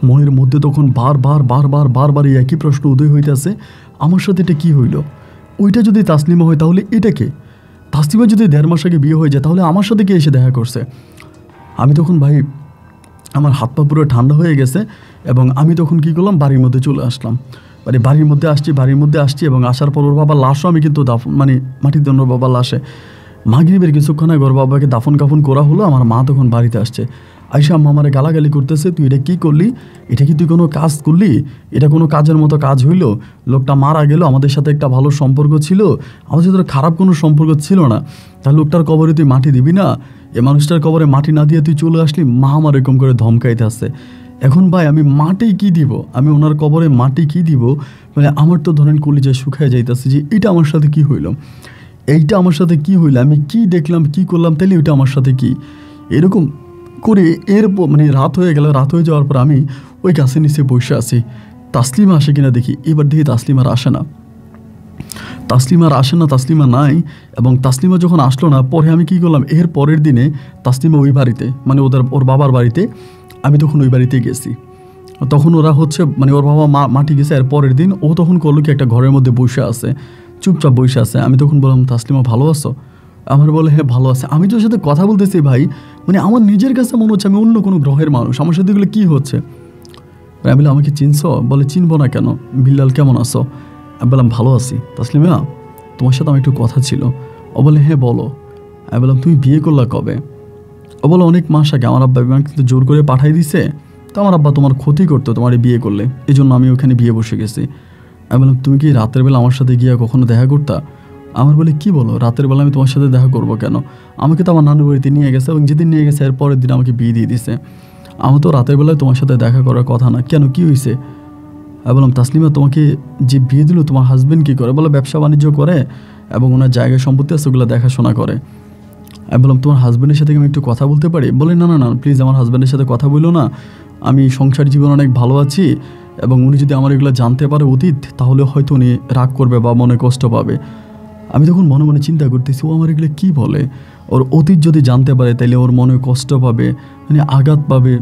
মনের মধ্যে তখন বারবার এই একই প্রশ্ন উদয় হইতেছে, আমার সাথে এটা কী হইল? ওইটা যদি তাসলিমা হয় তাহলে এটা কে? তাসলিমা যদি 1.5 মাস আগে বিয়ে হয়ে যায় তাহলে আমার সাথে কে এসে দেখা করছে? আমি তখন ভাই আমার হাত পা পুরো ঠান্ডা হয়ে গেছে, এবং আমি তখন কী করলাম, বাড়ির মধ্যে চলে আসলাম। বাড়ির মধ্যে আসছি এবং আসার পর ওর বাবার লাশও আমি কিন্তু মাটির জন্য ওর বাবার লাশে মাগরিবের কিছুক্ষণ আগে ওর বাবাকে দাফন কাফন করা হলো। আমার মা তখন বাড়িতে আসছে। আইসা আম্মা আমারে গালাগালি করতেছে, তুই এটা কী করলি, এটা কি তুই কোনো কাজ করলি, এটা কোনো কাজের মতো কাজ হইল, লোকটা মারা গেল, আমাদের সাথে একটা ভালো সম্পর্ক ছিল, আমাদের সাথে খারাপ কোনো সম্পর্ক ছিল না, তাহলে লোকটার কবরে তুই মাটি দিবি না, এ মানুষটার কবরে মাটি না দিয়ে তুই চলে আসলি। মা আমার এরকম করে ধমকাইতে আসছে। এখন ভাই আমি মাটি কি দিব, আমি ওনার কবরে মাটি কি দিব, মানে আমার তো ধরেন কলিজা শুকায় যাইতেছে যে এটা আমার সাথে কি হইল, এইটা আমার সাথে কি হইল, আমি কি দেখলাম কি করলাম, তাইলে ওইটা আমার সাথে কি, এরকম করে মানে রাত হয়ে গেল। রাত হয়ে যাওয়ার পর আমি ওই গাছের নিচে বসে আছি, তাসলিমা আসে কিনা দেখি। এবার দেখি তাসলিমার আসে না, তাসলিমা নাই। এবং তাসলিমা যখন আসলো না, পরে আমি কি করলাম, এর পরের দিনে তাসলিমা ওই বাড়িতে, মানে ওর বাবার বাড়িতে, আমি তখন ওই বাড়িতে গেছি। তখন ওরা হচ্ছে মানে ওর বাবা মাটি গেছে। এর পরের দিন ও তখন করলো কি, একটা ঘরের মধ্যে বসে আছে, চুপচাপ বসে আছে। আমি তখন বললাম, তাসলিমা ভালো আছো? আমার বলে, হ্যাঁ ভালো আছে। আমি তোর সাথে কথা বলতেছি ভাই, মানে আমার নিজের কাছে মনে হচ্ছে আমি অন্য কোনো গ্রহের মানুষ, আমার সাথে এগুলো কী হচ্ছে। আমি বললাম, আমাকে চিনছো? বলে, চিনবো না কেন, বিল্লাল কেমন আছো? আমি বললাম, ভালো আছি। তাসলিমা তোমার সাথে আমার একটু কথা ছিল। ও বলে, হ্যাঁ বলো। আমি বললাম, তুমি বিয়ে করলা কবে? ও বলে, অনেক মাস আগে। আমার আব্বা কিন্তু জোর করে পাঠাই দিছে, তো আমার আব্বা তোমার ক্ষতি করতো তোমার বিয়ে করলে, এই জন্য আমি ওখানে বিয়ে বসে গেছি। আমি বললাম, তুমি কি রাতের বেলা আমার সাথে গিয়ে কখনো দেখা করতা? আমার বলে, কি বলো, রাতের বেলা আমি তোমার সাথে দেখা করবো কেন? আমাকে তো আমার নানুর বাড়িতে নিয়ে গেছে, এবং যেদিন নিয়ে গেছে এর পরের দিন আমাকে বিয়ে দিয়ে দিছে। আমার তো রাতের বেলায় তোমার সাথে দেখা করার কথা না, কেন, কি হয়েছে? আমি বললাম, তাসলিমা তোমাকে যে বিয়ে দিল তোমার হাজবেন্ড কী করে? বলে, ব্যবসা বাণিজ্য করে এবং ওনার জায়গায় সম্পত্তি আছে, ওগুলো দেখাশোনা করে। আমি বললাম, তোমার হাজব্যান্ডের সাথে আমি একটু কথা বলতে পারি? বলে, না না না প্লিজ, আমার হাজব্যান্ডের সাথে কথা বললো না, আমি সংসার জীবন অনেক ভালো আছি, এবং উনি যদি আমার এগুলো জানতে পারে অতীত, তাহলে হয়তো উনি রাগ করবে বা মনে কষ্ট পাবে। আমি তখন মনে মনে চিন্তা করতেছি, ও আমার এগুলো কী বলে, ওর অতীত যদি জানতে পারে তাহলে ওর মনে কষ্ট পাবে, মানে আঘাত পাবে,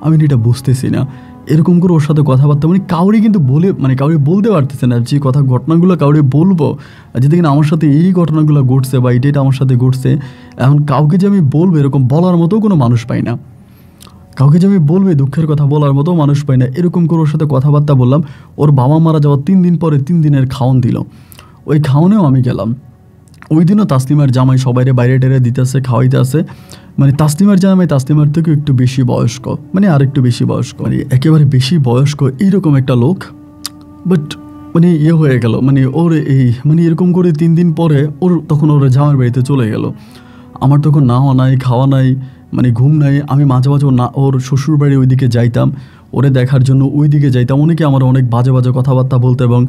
আমি এটা বুঝতেছি না। এরকম করে ওর সাথে কথাবার্তা, মানে কাউরি কিন্তু কাউরি বলতে পারতেছে না যে কথা, ঘটনাগুলো কাউরি বলবো, যদি কিনা আমার সাথে এই ঘটনাগুলো ঘটছে বা এটা আমার সাথে ঘটছে, এখন কাউকে যে আমি বলবো এরকম বলার মতো কোনো মানুষ পাই না, কাউকে যে আমি বলবে দুঃখের কথা বলার মতো মানুষ পাই না। এরকম করে ওর সাথে কথাবার্তা বললাম। ওর বাবা মারা যাওয়ার 3 দিন পরে 3 দিনের খাওয়ান দিল, ওই খাওয়ানেও আমি গেলাম। ওই দিনও তাসলিমার জামাই সবাইরে বাইরে টেরে দিতেছে, খাওয়াইতে আছে। মানে তাসলিমার জামাই তাসলিমার থেকে একটু বেশি বয়স্ক, মানে আর একটু বেশি বয়স্ক, মানে একেবারে বেশি বয়স্ক এইরকম একটা লোক। বাট মানে হয়ে গেল, মানে ওর এই মানে এরকম করে 3 দিন পরে তখন ওর জামাইয়ের বাড়িতে চলে গেল। আমার তখন নাওয়া নাই, খাওয়া নাই, মানে ঘুম নাই। আমি মাঝে মাঝে ওর শ্বশুর বাড়ি ওইদিকে যাইতাম, ওরে দেখার জন্য ওইদিকে যাইতাম। অনেকে আমার অনেক বাজে বাজে কথাবার্তা বলতো, এবং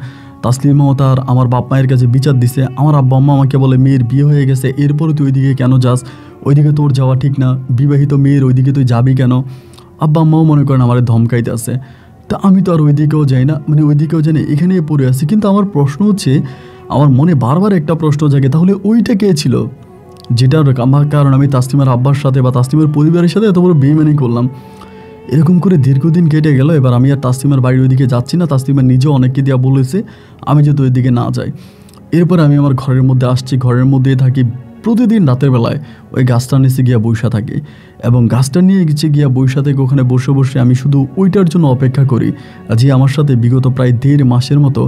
তাসলিমাও তার আমার বাপ মায়ের কাছে বিচার দিছে। আমার আব্বা আম্মা আমাকে বলে, মেয়ের বিয়ে হয়ে গেছে, এরপরে তুই ওইদিকে কেন যাস, ওইদিকে তোর যাওয়া ঠিক না, বিবাহিত মেয়ের ওইদিকে তুই যাবি কেন? আব্বা আম্মাও মনে করেন আমার ধমকাইতে আছে। তা আমি তো আর ওইদিকেও যাই না, মানে ওইদিকেও যাই না, এখানেই পড়ে আছি। কিন্তু আমার প্রশ্ন হচ্ছে, আমার মনে বারবার একটা প্রশ্ন জাগে, তাহলে ওইটা কে ছিল যেটার আমার কারণ আমি তাসলিমার আব্বার সাথে বা তাসলিমার পরিবারের সাথে এত বড় বেইমানি করলাম? এরকম করে দীর্ঘদিন কেটে গেল। এবার আমি আর তাসলিমার বাড়ির ওইদিকে যাচ্ছি না। তাসলিমার নিজেও অনেককে দিয়া বলেছে আমি যাতে ওইদিকে না যাই। এরপর আমি আমার ঘরের মধ্যে আসছি, ঘরের মধ্যেই থাকি। প্রতিদিন রাতের বেলায় ওই গাছটার নিচে গিয়া বৈশা থাকি, এবং গাছটা নিয়ে গেছে গিয়া বৈশা থেকে ওখানে বসে বসে আমি শুধু ওইটার জন্য অপেক্ষা করি যে আমার সাথে বিগত প্রায় 1.5 মাসের মতো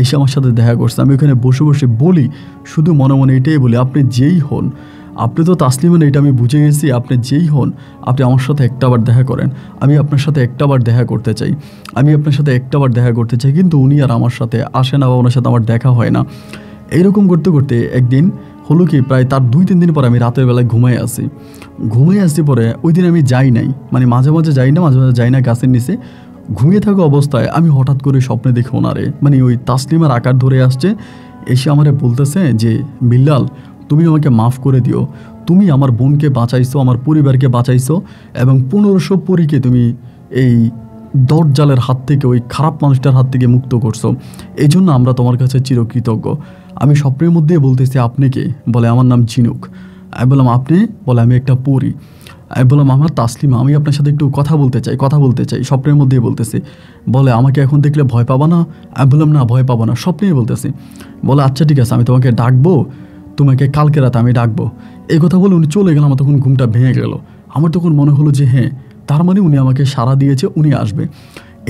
এসে আমার সাথে দেখা করছে। আমি ওখানে বসে বসে বলি, শুধু মনে মনে এটাই বলি, আপনি যেই হন, আপনি তো তাসলিমান, এটা আমি বুঝে গেছি, আপনি যেই হন, আপনি আমার সাথে একটাবার দেখা করেন, আমি আপনার সাথে একটাবার দেখা করতে চাই, আমি আপনার সাথে একটাবার দেখা করতে চাই। কিন্তু উনি আর আমার সাথে আসে না বা ওনার সাথে আমার দেখা হয় না। এইরকম করতে করতে একদিন হলো কি, প্রায় তার 2-3 দিন পর আমি রাতের বেলায় ঘুমাই আসি পরে ওই দিন আমি যাই নাই, মানে মাঝে মাঝে যাই না, মাঝে মাঝে যাই না। গাছের নিচে ঘুমিয়ে থাকা অবস্থায় আমি হঠাৎ করে স্বপ্নে দেখি ওনারে, মানে ওই তাসলিমার আকার ধরে আসছে, এসে আমারে বলতেছে যে, বিল্লাল তুমি আমাকে মাফ করে দিও, তুমি আমার বোনকে বাঁচাইছো, আমার পরিবারকে বাঁচাইছো, এবং 1500 পরীকে তুমি এই দরজালের হাত থেকে, ওই খারাপ মানুষটার হাত থেকে মুক্ত করছো, এই জন্য আমরা তোমার কাছে চিরকৃতজ্ঞ। আমি স্বপ্নের মধ্যে বলতেছি, আপনি কে? বলে, আমার নাম ঝিনুক। আমি বললাম, আপনি? বলে, আমি একটা পরী। আমি বললাম, আমার তাসলিমা, আমি আপনার সাথে একটু কথা বলতে চাই। স্বপ্নের মধ্যেই বলতেছি। বলে, আমাকে এখন দেখলে ভয় পাবা না? আমি বললাম, না ভয় পাবো না, স্বপ্নেই বলতেছি। বলে, আচ্ছা ঠিক আছে, আমি তোমাকে ডাকবো, তোমাকে কালকে রাতে আমি ডাকবো। এই কথা বলে উনি চলে গেল। আমার তখন ঘুমটা ভেঙে গেল। আমার তখন মনে হলো যে হ্যাঁ, তার মানে উনি আমাকে সাড়া দিয়েছে, উনি আসবে।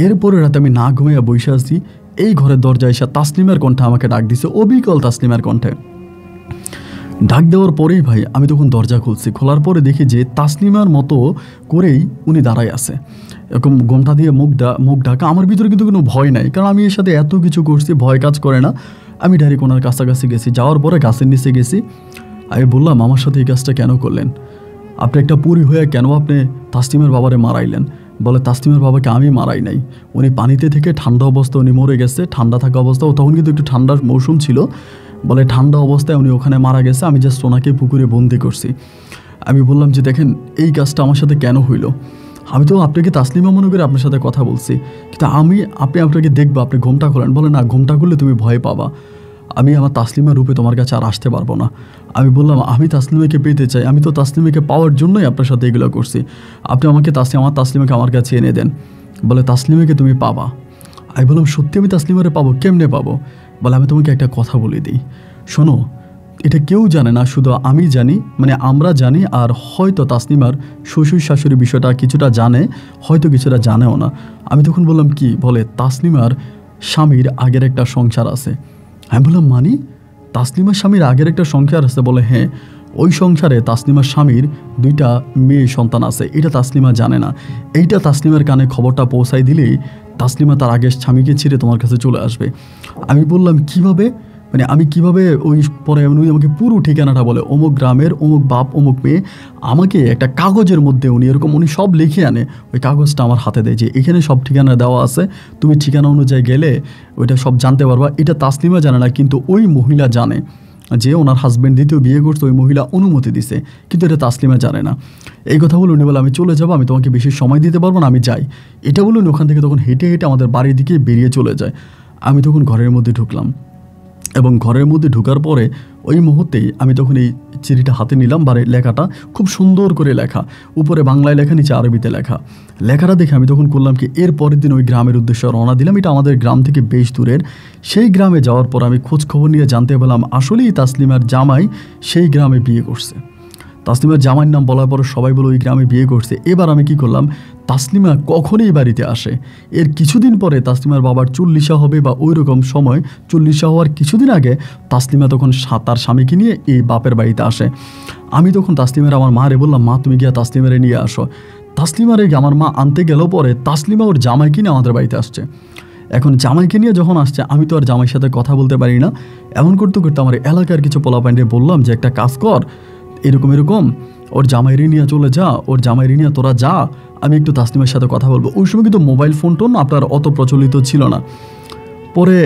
এরপরে রাতে আমি না ঘুমিয়ে বসে আসছি, এই ঘরের দরজায় এসে তাসলিমার কণ্ঠে আমাকে ডাক দিছে, অবিকল তাসলিমার কণ্ঠে। ডাক দেওয়ার পরেই ভাই আমি তখন দরজা খুলছি, খোলার পরে দেখি যে তাসলিমার মতো করেই উনি দাঁড়ায় আছে, এরকম ঘোমটা দিয়ে মুখ ঢাকা। আমার ভিতরে কিন্তু কোনো ভয় নাই, কারণ আমি এর সাথে এত কিছু করছি, ভয় কাজ করে না। আমি ডাইরেক্ট ওনার কাছাকাছি গেছি, যাওয়ার পরে গাছের নিচে গেছি। আমি বললাম, আমার সাথে এই কাজটা কেন করলেন? আপনি একটা পুরী হয়ে কেন আপনি তাসলিমের বাবারে মারাইলেন? বলে, তাসলিমের বাবাকে আমি মারাই নাই, উনি পানিতে থেকে ঠান্ডা অবস্থা উনি মরে গেছে, ঠান্ডা থাকা অবস্থা, তখন কিন্তু একটু ঠান্ডার মৌসুম ছিল। বলে, ঠান্ডা অবস্থায় উনি ওখানে মারা গেছে, আমি জাস্ট ওনাকে পুকুরে বন্দি করছি। আমি বললাম যে দেখেন, এই কাজটা আমার সাথে কেন হইল? আমি তো আপনাকে তাসলিমা মনে করে আপনার সাথে কথা বলছি, কিন্তু আপনি আপনাকে দেখবো, আপনি ঘোমটা খোলেন। বলে, না, ঘোমটা খুললে তুমি ভয় পাবা, আমি আমার তাসলিমার রূপে তোমার কাছে আর আসতে পারবো না। আমি বললাম, আমি তাসলিমাকে পেতে চাই, আমি তো তাসলিমাকে পাওয়ার জন্যই আপনার সাথে এগুলো করছি, আপনি আমাকে আমার তাসলিমাকে আমার কাছে এনে দেন। বলে, তাসলিমাকে তুমি পাবা। আমি বললাম, সত্যি আমি তাসলিমারে পাবো? কেমনে পাবো? বলে, আমি তোমাকে একটা কথা বলে দিই, শোনো, এটা কেউ জানে না, শুধু আমি জানি, মানে আমরা জানি, আর হয়তো তাসলিমার শ্বশুর শাশুড়ি বিষয়টা কিছুটা জানে, হয়তো কিছুটা জানেও না। আমি তখন বললাম, কি? বলে, তাসলিমার স্বামীর আগের একটা সংসার আছে। আমি বললাম, মানে? তাসলিমার স্বামীর আগের একটা সংসার আছে? বলে, হ্যাঁ, ওই সংসারে তাসলিমার স্বামীর 2টা মেয়ে সন্তান আছে, এটা তাসলিমা জানে না। এইটা তাসলিমার কানে খবরটা পৌঁছাই দিলেই তাসলিমা তার আগের স্বামীকে ছেড়ে তোমার কাছে চলে আসবে। আমি বললাম, কিভাবে? মানে আমি কিভাবে? ওই পরে উনি আমাকে পুরো ঠিকানাটা বলে, অমুক গ্রামের অমুক বাপ অমুক মেয়ে। আমাকে একটা কাগজের মধ্যে উনি সব লিখে আনে, ওই কাগজটা আমার হাতে দেয় যে এখানে সব ঠিকানা দেওয়া আছে, তুমি ঠিকানা অনুযায়ী গেলে ওইটা সব জানতে পারবা। এটা তাসলিমা জানে না, কিন্তু ওই মহিলা জানে, যে ওনার হাজব্যান্ড দ্বিতীয় বিয়ে করছে, ওই মহিলা অনুমতি দিছে, কিন্তু এটা তাসলিমা জানে না। এই কথা বলে উনি বলে, আমি চলে যাবো, আমি তোমাকে বেশি সময় দিতে পারবো না, আমি যাই। এটা বলে উনি ওখান থেকে তখন হেঁটে হেঁটে আমাদের বাড়ির দিকে বেরিয়ে চলে যায়। আমি তখন ঘরের মধ্যে ঢুকলাম, এবং ঘরের মধ্যে ঢোকার পরে ওই মুহূর্তেই আমি তখন এই চিঠিটা হাতে নিলাম, বা লেখাটা খুব সুন্দর করে লেখা, উপরে বাংলায় লেখা, নিচে আরবিতে লেখা। লেখাটা দেখে আমি তখন করলাম কি, এর পরের দিন ওই গ্রামের উদ্দেশ্যে রওনা দিলাম। এটা আমাদের গ্রাম থেকে বেশ দূরের। সেই গ্রামে যাওয়ার পর আমি খোঁজ খবর নিয়ে জানতে পারলাম, আসলেই তাসলিমার জামাই সেই গ্রামে বিয়ে করছে। তাসলিমার জামাইয়ের নাম বলার পর সবাই বলে ওই গ্রামে বিয়ে করছে। এবার আমি কি করলাম, তাসলিমা কখনই বাড়িতে আসে, এর কিছুদিন পরে তাসলিমার বাবার 40 হবে বা ওই রকম সময়, 40 হওয়ার কিছুদিন আগে তাসলিমা তখন তার স্বামীকে নিয়ে এই বাপের বাড়িতে আসে। আমি তখন তাসলিমার আমার মারে বললাম, মা, তুমি গিয়া তাসলিমারে নিয়ে আসো। তাসলিমারে আমার মা আনতে গেল, পরে তাসলিমা ওর জামাইকে নিয়ে আমাদের বাড়িতে আসছে। এখন জামাইকে নিয়ে যখন আসছে, আমি তো আর জামাইয়ের সাথে কথা বলতে পারি না। এমন করতে করতে আমার এলাকার কিছু পোলাপাইন্ডে বললাম যে একটা কাজ কর, এরকম ওর জামাইরে নিয়ে চলে যা, ওর জামাইরে নিয়ে তোরা যা, আমি একটু তাসলিমার সাথে কথা বলবো। ওই সময় কিন্তু মোবাইল ফোন আপনার অত প্রচলিত ছিল না। পরে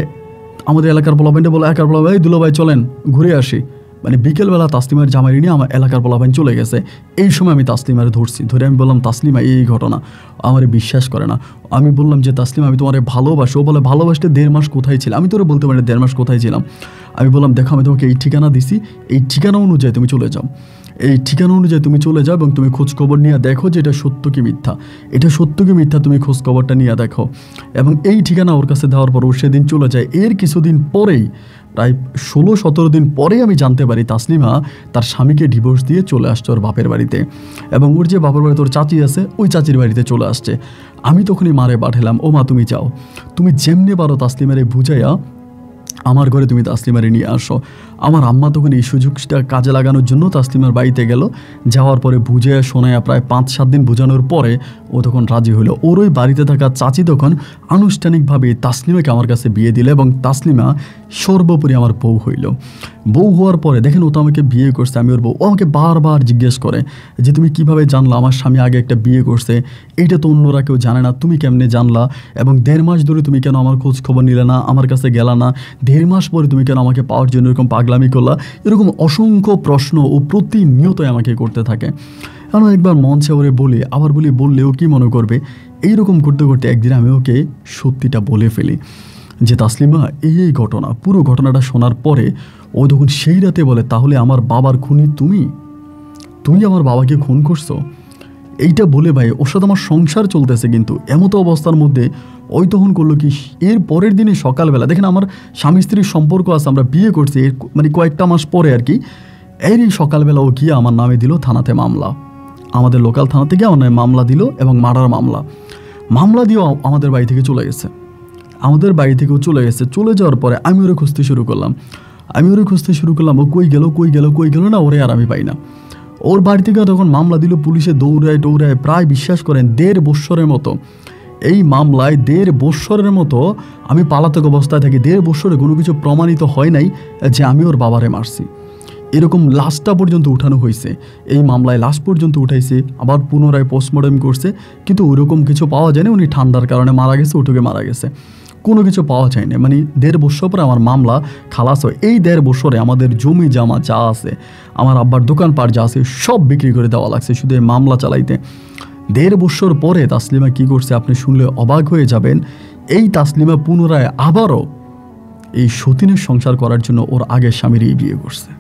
আমাদের এলাকার পোলাপাইন্ডে বলে, এলাকার পোলাপাই, দুলাভাই চলেন ঘুরে আসি। মানে বিকেলবেলা তাসলিমার জামাইরে নিয়ে আমার এলাকার পোলাপাইন চলে গেছে। এই সময় আমি তাসলিমারে ধরে আমি বললাম, তাসলিমা, এই ঘটনা। আমার বিশ্বাস করে না। আমি বললাম যে, তাসলিমা, আমি তোমারে ভালোবাসি। ও বলে, ভালোবাসতে 1.5 মাস কোথায় ছিল? আমি তোরে বলতে পারি 1.5 মাস কোথায় ছিলাম। আমি বললাম, দেখো, আমি তোমাকে এই ঠিকানা দিছি, এই ঠিকানা অনুযায়ী তুমি চলে যাও, এই ঠিকানা অনুযায়ী তুমি চলে যাও, এবং তুমি খোঁজখবর নিয়ে দেখো যে এটা সত্য কি মিথ্যা। এটা সত্য কি মিথ্যা তুমি খোঁজখবরটা নিয়ে দেখো। এবং এই ঠিকানা ওর কাছে দেওয়ার পর ও সেদিন চলে যায়। এর কিছুদিন পরেই, প্রায় 16-17 দিন পরে আমি জানতে পারি তাসলিমা তার স্বামীকে ডিভোর্স দিয়ে চলে আসছে ওর বাপের বাড়িতে, এবং ওর যে বাপের বাড়িতে ওর চাচি আছে, ওই চাচির বাড়িতে চলে আসছে। আমি তখনই মারে পাঠালাম, ও মা, তুমি যাও, তুমি যেমনি পারো তাসলিমারে বুঝাইয়া আমার ঘরে তুমি তাসলিমারে নিয়ে আসো। আমার আম্মা তখন এই সুযোগটা কাজে লাগানোর জন্য তাসলিমার বাড়িতে গেল। যাওয়ার পরে বুঝে শোনায়া প্রায় 5-7 দিন বোঝানোর পরে ও তখন রাজি হলো। ওর ওই বাড়িতে থাকা চাচি তখন আনুষ্ঠানিকভাবে তাসলিমাকে আমার কাছে বিয়ে দিল, এবং তাসলিমা সর্বোপরি আমার বউ হইল। বউ হওয়ার পরে দেখেন, ও তো আমাকে বিয়ে করছে, আমি ওর বউ। ও আমাকে বারবার জিজ্ঞেস করে যে, তুমি কিভাবে জানলা আমার স্বামী আগে একটা বিয়ে করছে? এইটা তো অন্যরা কেউ জানে না, তুমি কেমনে জানলা? এবং 1.5 মাস ধরে তুমি কেন আমার খোঁজ খবর নিলে না, আমার কাছে গেলা না? 1.5 মাস পরে তুমি কেন আমাকে পাওয়ার জন্য এরকম পাগলামি করলা? এরকম অসংখ্য প্রশ্ন ও প্রতিনিয়তই আমাকে করতে থাকে। কারণ একবার মঞ্চে ওরে বলি, আবার বললেও কি মনে করবে? এইরকম করতে করতে একদিন আমি ওকে সত্যিটা বলে ফেলি যে, তাসলিমা, এই ঘটনা। পুরো ঘটনাটা শোনার পরে ও তখন সেই রাতে বলে, তাহলে আমার বাবার খুনি তুমি আমার বাবাকে খুন করছো? এইটা বলে ভাই, ওর সাথে আমার সংসার চলতেছে, কিন্তু এমতো অবস্থার মধ্যে ওই তখন করলো কি, এর পরের দিনে সকালবেলা, দেখেন আমার স্বামী স্ত্রীর সম্পর্ক আছে, আমরা বিয়ে করছি মানে কয়েকটা মাস পরে আর কি। এরই সকালবেলা ও গিয়ে আমার নামে দিল থানাতে মামলা, আমাদের লোকাল থানা থেকে আমার নামে মামলা দিল, এবং মার্ডার মামলা দিয়েও আমাদের বাড়ি থেকে চলে গেছে। চলে যাওয়ার পরে আমি ওরা খুঁজতে শুরু করলাম। আমি ওরে খুঁজতে শুরু করলাম, ও কই গেল না, ওরে আর আমি পাই না। ওর বাড়ি থেকে তখন মামলা দিল, পুলিশে দৌড়ায় প্রায় বিশ্বাস করেন 1.5 বৎসরের মতো। এই মামলায় 1.5 বৎসরের মতো আমি পালাতক অবস্থায় থাকি। 1.5 বৎসরে কোনো কিছু প্রমাণিত হয় নাই যে আমি ওর বাবারে মারছি। এরকম লাশটা পর্যন্ত উঠানো হয়েছে, এই মামলায় লাশ পর্যন্ত উঠাইছে, আবার পুনরায় পোস্টমর্টম করছে, কিন্তু ওইরকম কিছু পাওয়া যায়নি। উনি ঠান্ডার কারণে মারা গেছে, ওটুকে মারা গেছে, কোনো কিছু পাওয়া যায়নি। মানে 1.5 বৎসর পরে আমার মামলা খালাস হয়। এই 1.5 বৎসরে আমাদের জমি জামা যা আছে, আমার আব্বার দোকানপাট যা আছে, সব বিক্রি করে দেওয়া লাগছে শুধু এই মামলা চালাইতে। 1.5 বৎসর পরে তাসলিমা কি করছে আপনি শুনলে অবাক হয়ে যাবেন। এই তাসলিমা পুনরায় আবারও এই সতীনের সংসার করার জন্য ওর আগের স্বামীরই বিয়ে করছে।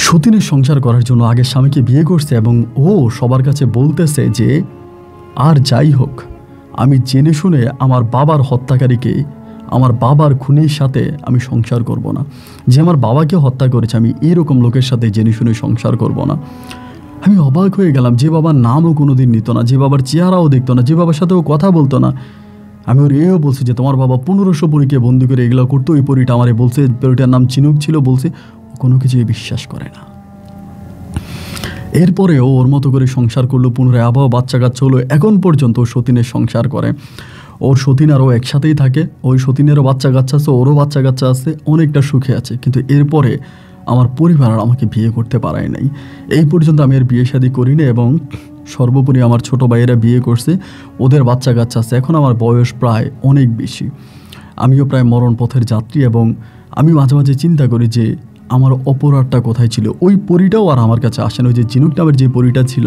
সতীনের সংসার করার জন্য আগের স্বামীকে বিয়ে করছে এবং ও সবার কাছে বলতেছে যে আর যাই হোক, আমি জেনে শুনে আমার বাবার হত্যাকারীকে, আমার বাবার খুনির সাথে আমি সংসার করব না। যে আমার বাবাকে হত্যা করেছে, আমি এরকম লোকের সাথে জেনে শুনে সংসার করব না। আমি অবাক হয়ে গেলাম, যে বাবার নামও কোনোদিন নিত না, যে বাবার চেহারাও দেখতো না, যে বাবার সাথেও কথা বলতো না। আমি ওর এও বলছি যে তোমার বাবা 1500 পরীকে বন্দি করে এগুলো করতো, ওই পরীটা আমারে বলছে, পরীটার নাম চিনুক ছিল, বলছে। ও কোনো কিছুই বিশ্বাস করে না। এরপরে ও ওর মতো করে সংসার করলো, পুনরায় আবহাওয়া বাচ্চা কাচ্চা হলো। এখন পর্যন্ত সতীনের সংসার করে। ওর সতীন আরও একসাথেই থাকে, ওই সতীনেরও বাচ্চা কাচ্চা আছে, ওরও বাচ্চা কাচ্চা আছে, অনেকটা সুখে আছে। কিন্তু এরপরে আমার পরিবার আর আমাকে বিয়ে করতে পারায় নাই। এই পর্যন্ত আমি আর বিয়ে শাদী করিনি এবং সর্বোপরি আমার ছোটো ভাইয়েরা বিয়ে করছে, ওদের বাচ্চা কাচ্চা আছে। এখন আমার বয়স প্রায় অনেক বেশি, আমিও প্রায় মরণ পথের যাত্রী এবং আমি মাঝে মাঝে চিন্তা করি যে আমার অপরাধটা কোথায় ছিল। ওই পরীটাও আর আমার কাছে আসে না। ওই যে ঝিনুক নামের যে পরীটা ছিল,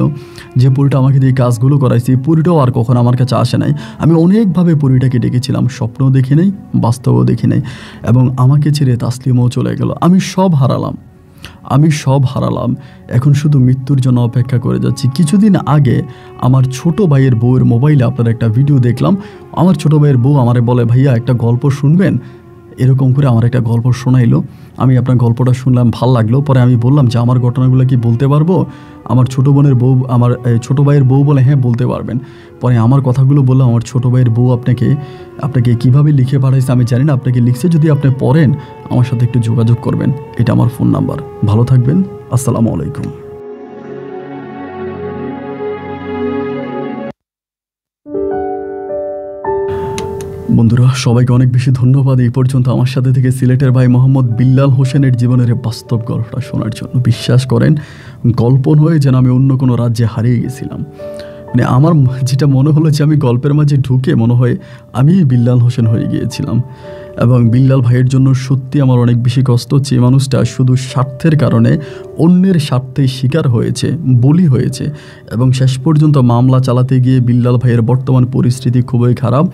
যে পরীটা আমাকে দিয়ে কাজগুলো করাইছে, এই পরীটাও আর কখনো আমার কাছে আসে নাই। আমি অনেকভাবে পরীটাকে ডেকেছিলাম, স্বপ্নও দেখি নাই, বাস্তবও দেখি নাই, এবং আমাকে ছেড়ে তাসলিমও চলে গেল। আমি সব হারালাম। এখন শুধু মৃত্যুর জন্য অপেক্ষা করে যাচ্ছি। কিছুদিন আগে আমার ছোট ভাইয়ের বউয়ের মোবাইলে আপনার একটা ভিডিও দেখলাম। আমার ছোট ভাইয়ের বউ আমারে বলে, ভাইয়া একটা গল্প শুনবেন? এরকম করে আমার একটা গল্প শোনাইলো। আমি আপনার গল্পটা শুনলাম, ভাল লাগলো। পরে আমি বললাম যে আমার ঘটনাগুলো কি বলতে পারবো? আমার ছোটো বোনের বউ, আমার ছোটো ভাইয়ের বউ বলে হ্যাঁ বলতে পারবেন। পরে আমার কথাগুলো বললাম, আমার ছোটো ভাইয়ের বউ আপনাকে কীভাবে লিখে পাঠাইছে আমি জানি না, আপনাকে লিখছে। যদি আপনি পড়েন আমার সাথে একটু যোগাযোগ করবেন, এটা আমার ফোন নাম্বার। ভালো থাকবেন, আসসালামু আলাইকুম। বন্ধুরা, সবাইকে অনেক বেশি ধন্যবাদ এই পর্যন্ত আমার সাথে থেকে সিলেটের ভাই মোহাম্মদ বিল্লাল হোসেনের জীবনের বাস্তব গল্পটা শোনার জন্য। বিশ্বাস করেন, গল্প নয় যেন আমি অন্য কোনো রাজ্যে হারিয়ে গেছিলাম। মানে আমার যেটা মনে হলো যে আমি গল্পের মাঝে ঢুকে মনে হয় আমি বিল্লাল হোসেন হয়ে গিয়েছিলাম। এবং বিল্লাল ভাইয়ের জন্য সত্যি আমার অনেক বেশি কষ্ট হচ্ছে। এই মানুষটা শুধু স্বার্থের কারণে অন্যের স্বার্থে শিকার হয়েছে, বলি হয়েছে, এবং শেষ পর্যন্ত মামলা চালাতে গিয়ে বিল্লাল ভাইয়ের বর্তমান পরিস্থিতি খুবই খারাপ।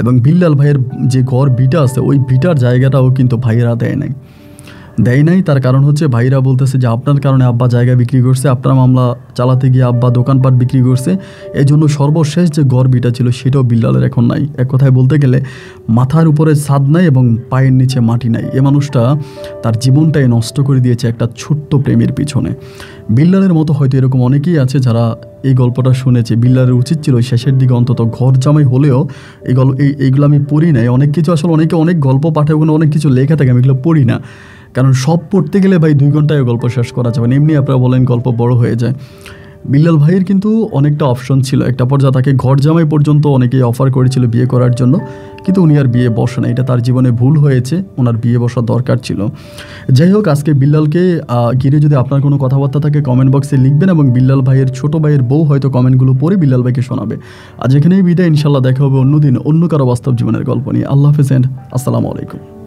এবং বিল্লাল ভাইয়ের যে ঘর ভিটা আছে, ওই ভিটার জায়গাটাও কিন্তু ভাইয়েরা দেয় নাই। তার কারণ হচ্ছে ভাইরা বলতেছে যে আপনার কারণে আব্বা জায়গা বিক্রি করছে, আপনার মামলা চালাতে গিয়ে আব্বা দোকানপাট বিক্রি করছে, এই জন্য সর্বশেষ যে ঘর বিটা ছিল সেটাও বিল্লালের এখন নাই। এক কথায় বলতে গেলে মাথার উপরে ছাদ নাই এবং পায়ের নিচে মাটি নাই। এ মানুষটা তার জীবনটাই নষ্ট করে দিয়েছে একটা ছোট্ট প্রেমের পিছনে। বিল্লালের মতো হয়তো এরকম অনেকেই আছে যারা এই গল্পটা শুনেছে। বিল্লালের উচিত ছিল শেষের দিকে অন্তত ঘর জামাই হলেও এইগুলো আমি পড়ি নাই। অনেক কিছু আসলে অনেকে অনেক গল্প পাঠায়, ওখানে অনেক কিছু লেখা থাকে, আমি এগুলো পড়ি না। কারণ সব পড়তে গেলে ভাই 2 ঘন্টায় গল্প শেষ করা যাবে না। এমনি আপনারা বলেন গল্প বড় হয়ে যায়। বিল্লাল ভাইয়ের কিন্তু অনেকটা অপশন ছিল। একটা পর্যায়ে তাকে ঘর জামাই পর্যন্ত অনেকেই অফার করেছিল বিয়ে করার জন্য, কিন্তু উনি আর বিয়ে বসে না। এটা তার জীবনে ভুল হয়েছে, ওনার বিয়ে বসার দরকার ছিল। যাই হোক, আজকে বিল্লালকে ঘিরে যদি আপনার কোনো কথাবার্তা থাকে কমেন্ট বক্সে লিখবেন, এবং বিল্লাল ভাইয়ের ছোটো ভাইয়ের বউ হয়তো কমেন্টগুলো পড়ে বিল্লাল ভাইকে শোনাবে। আজ এখানেই বিদায়, ইনশাল্লাহ দেখা হবে অন্যদিন অন্য কারো বাস্তব জীবনের গল্প নিয়ে। আল্লাহ হাফেজ, আসসালামু আলাইকুম।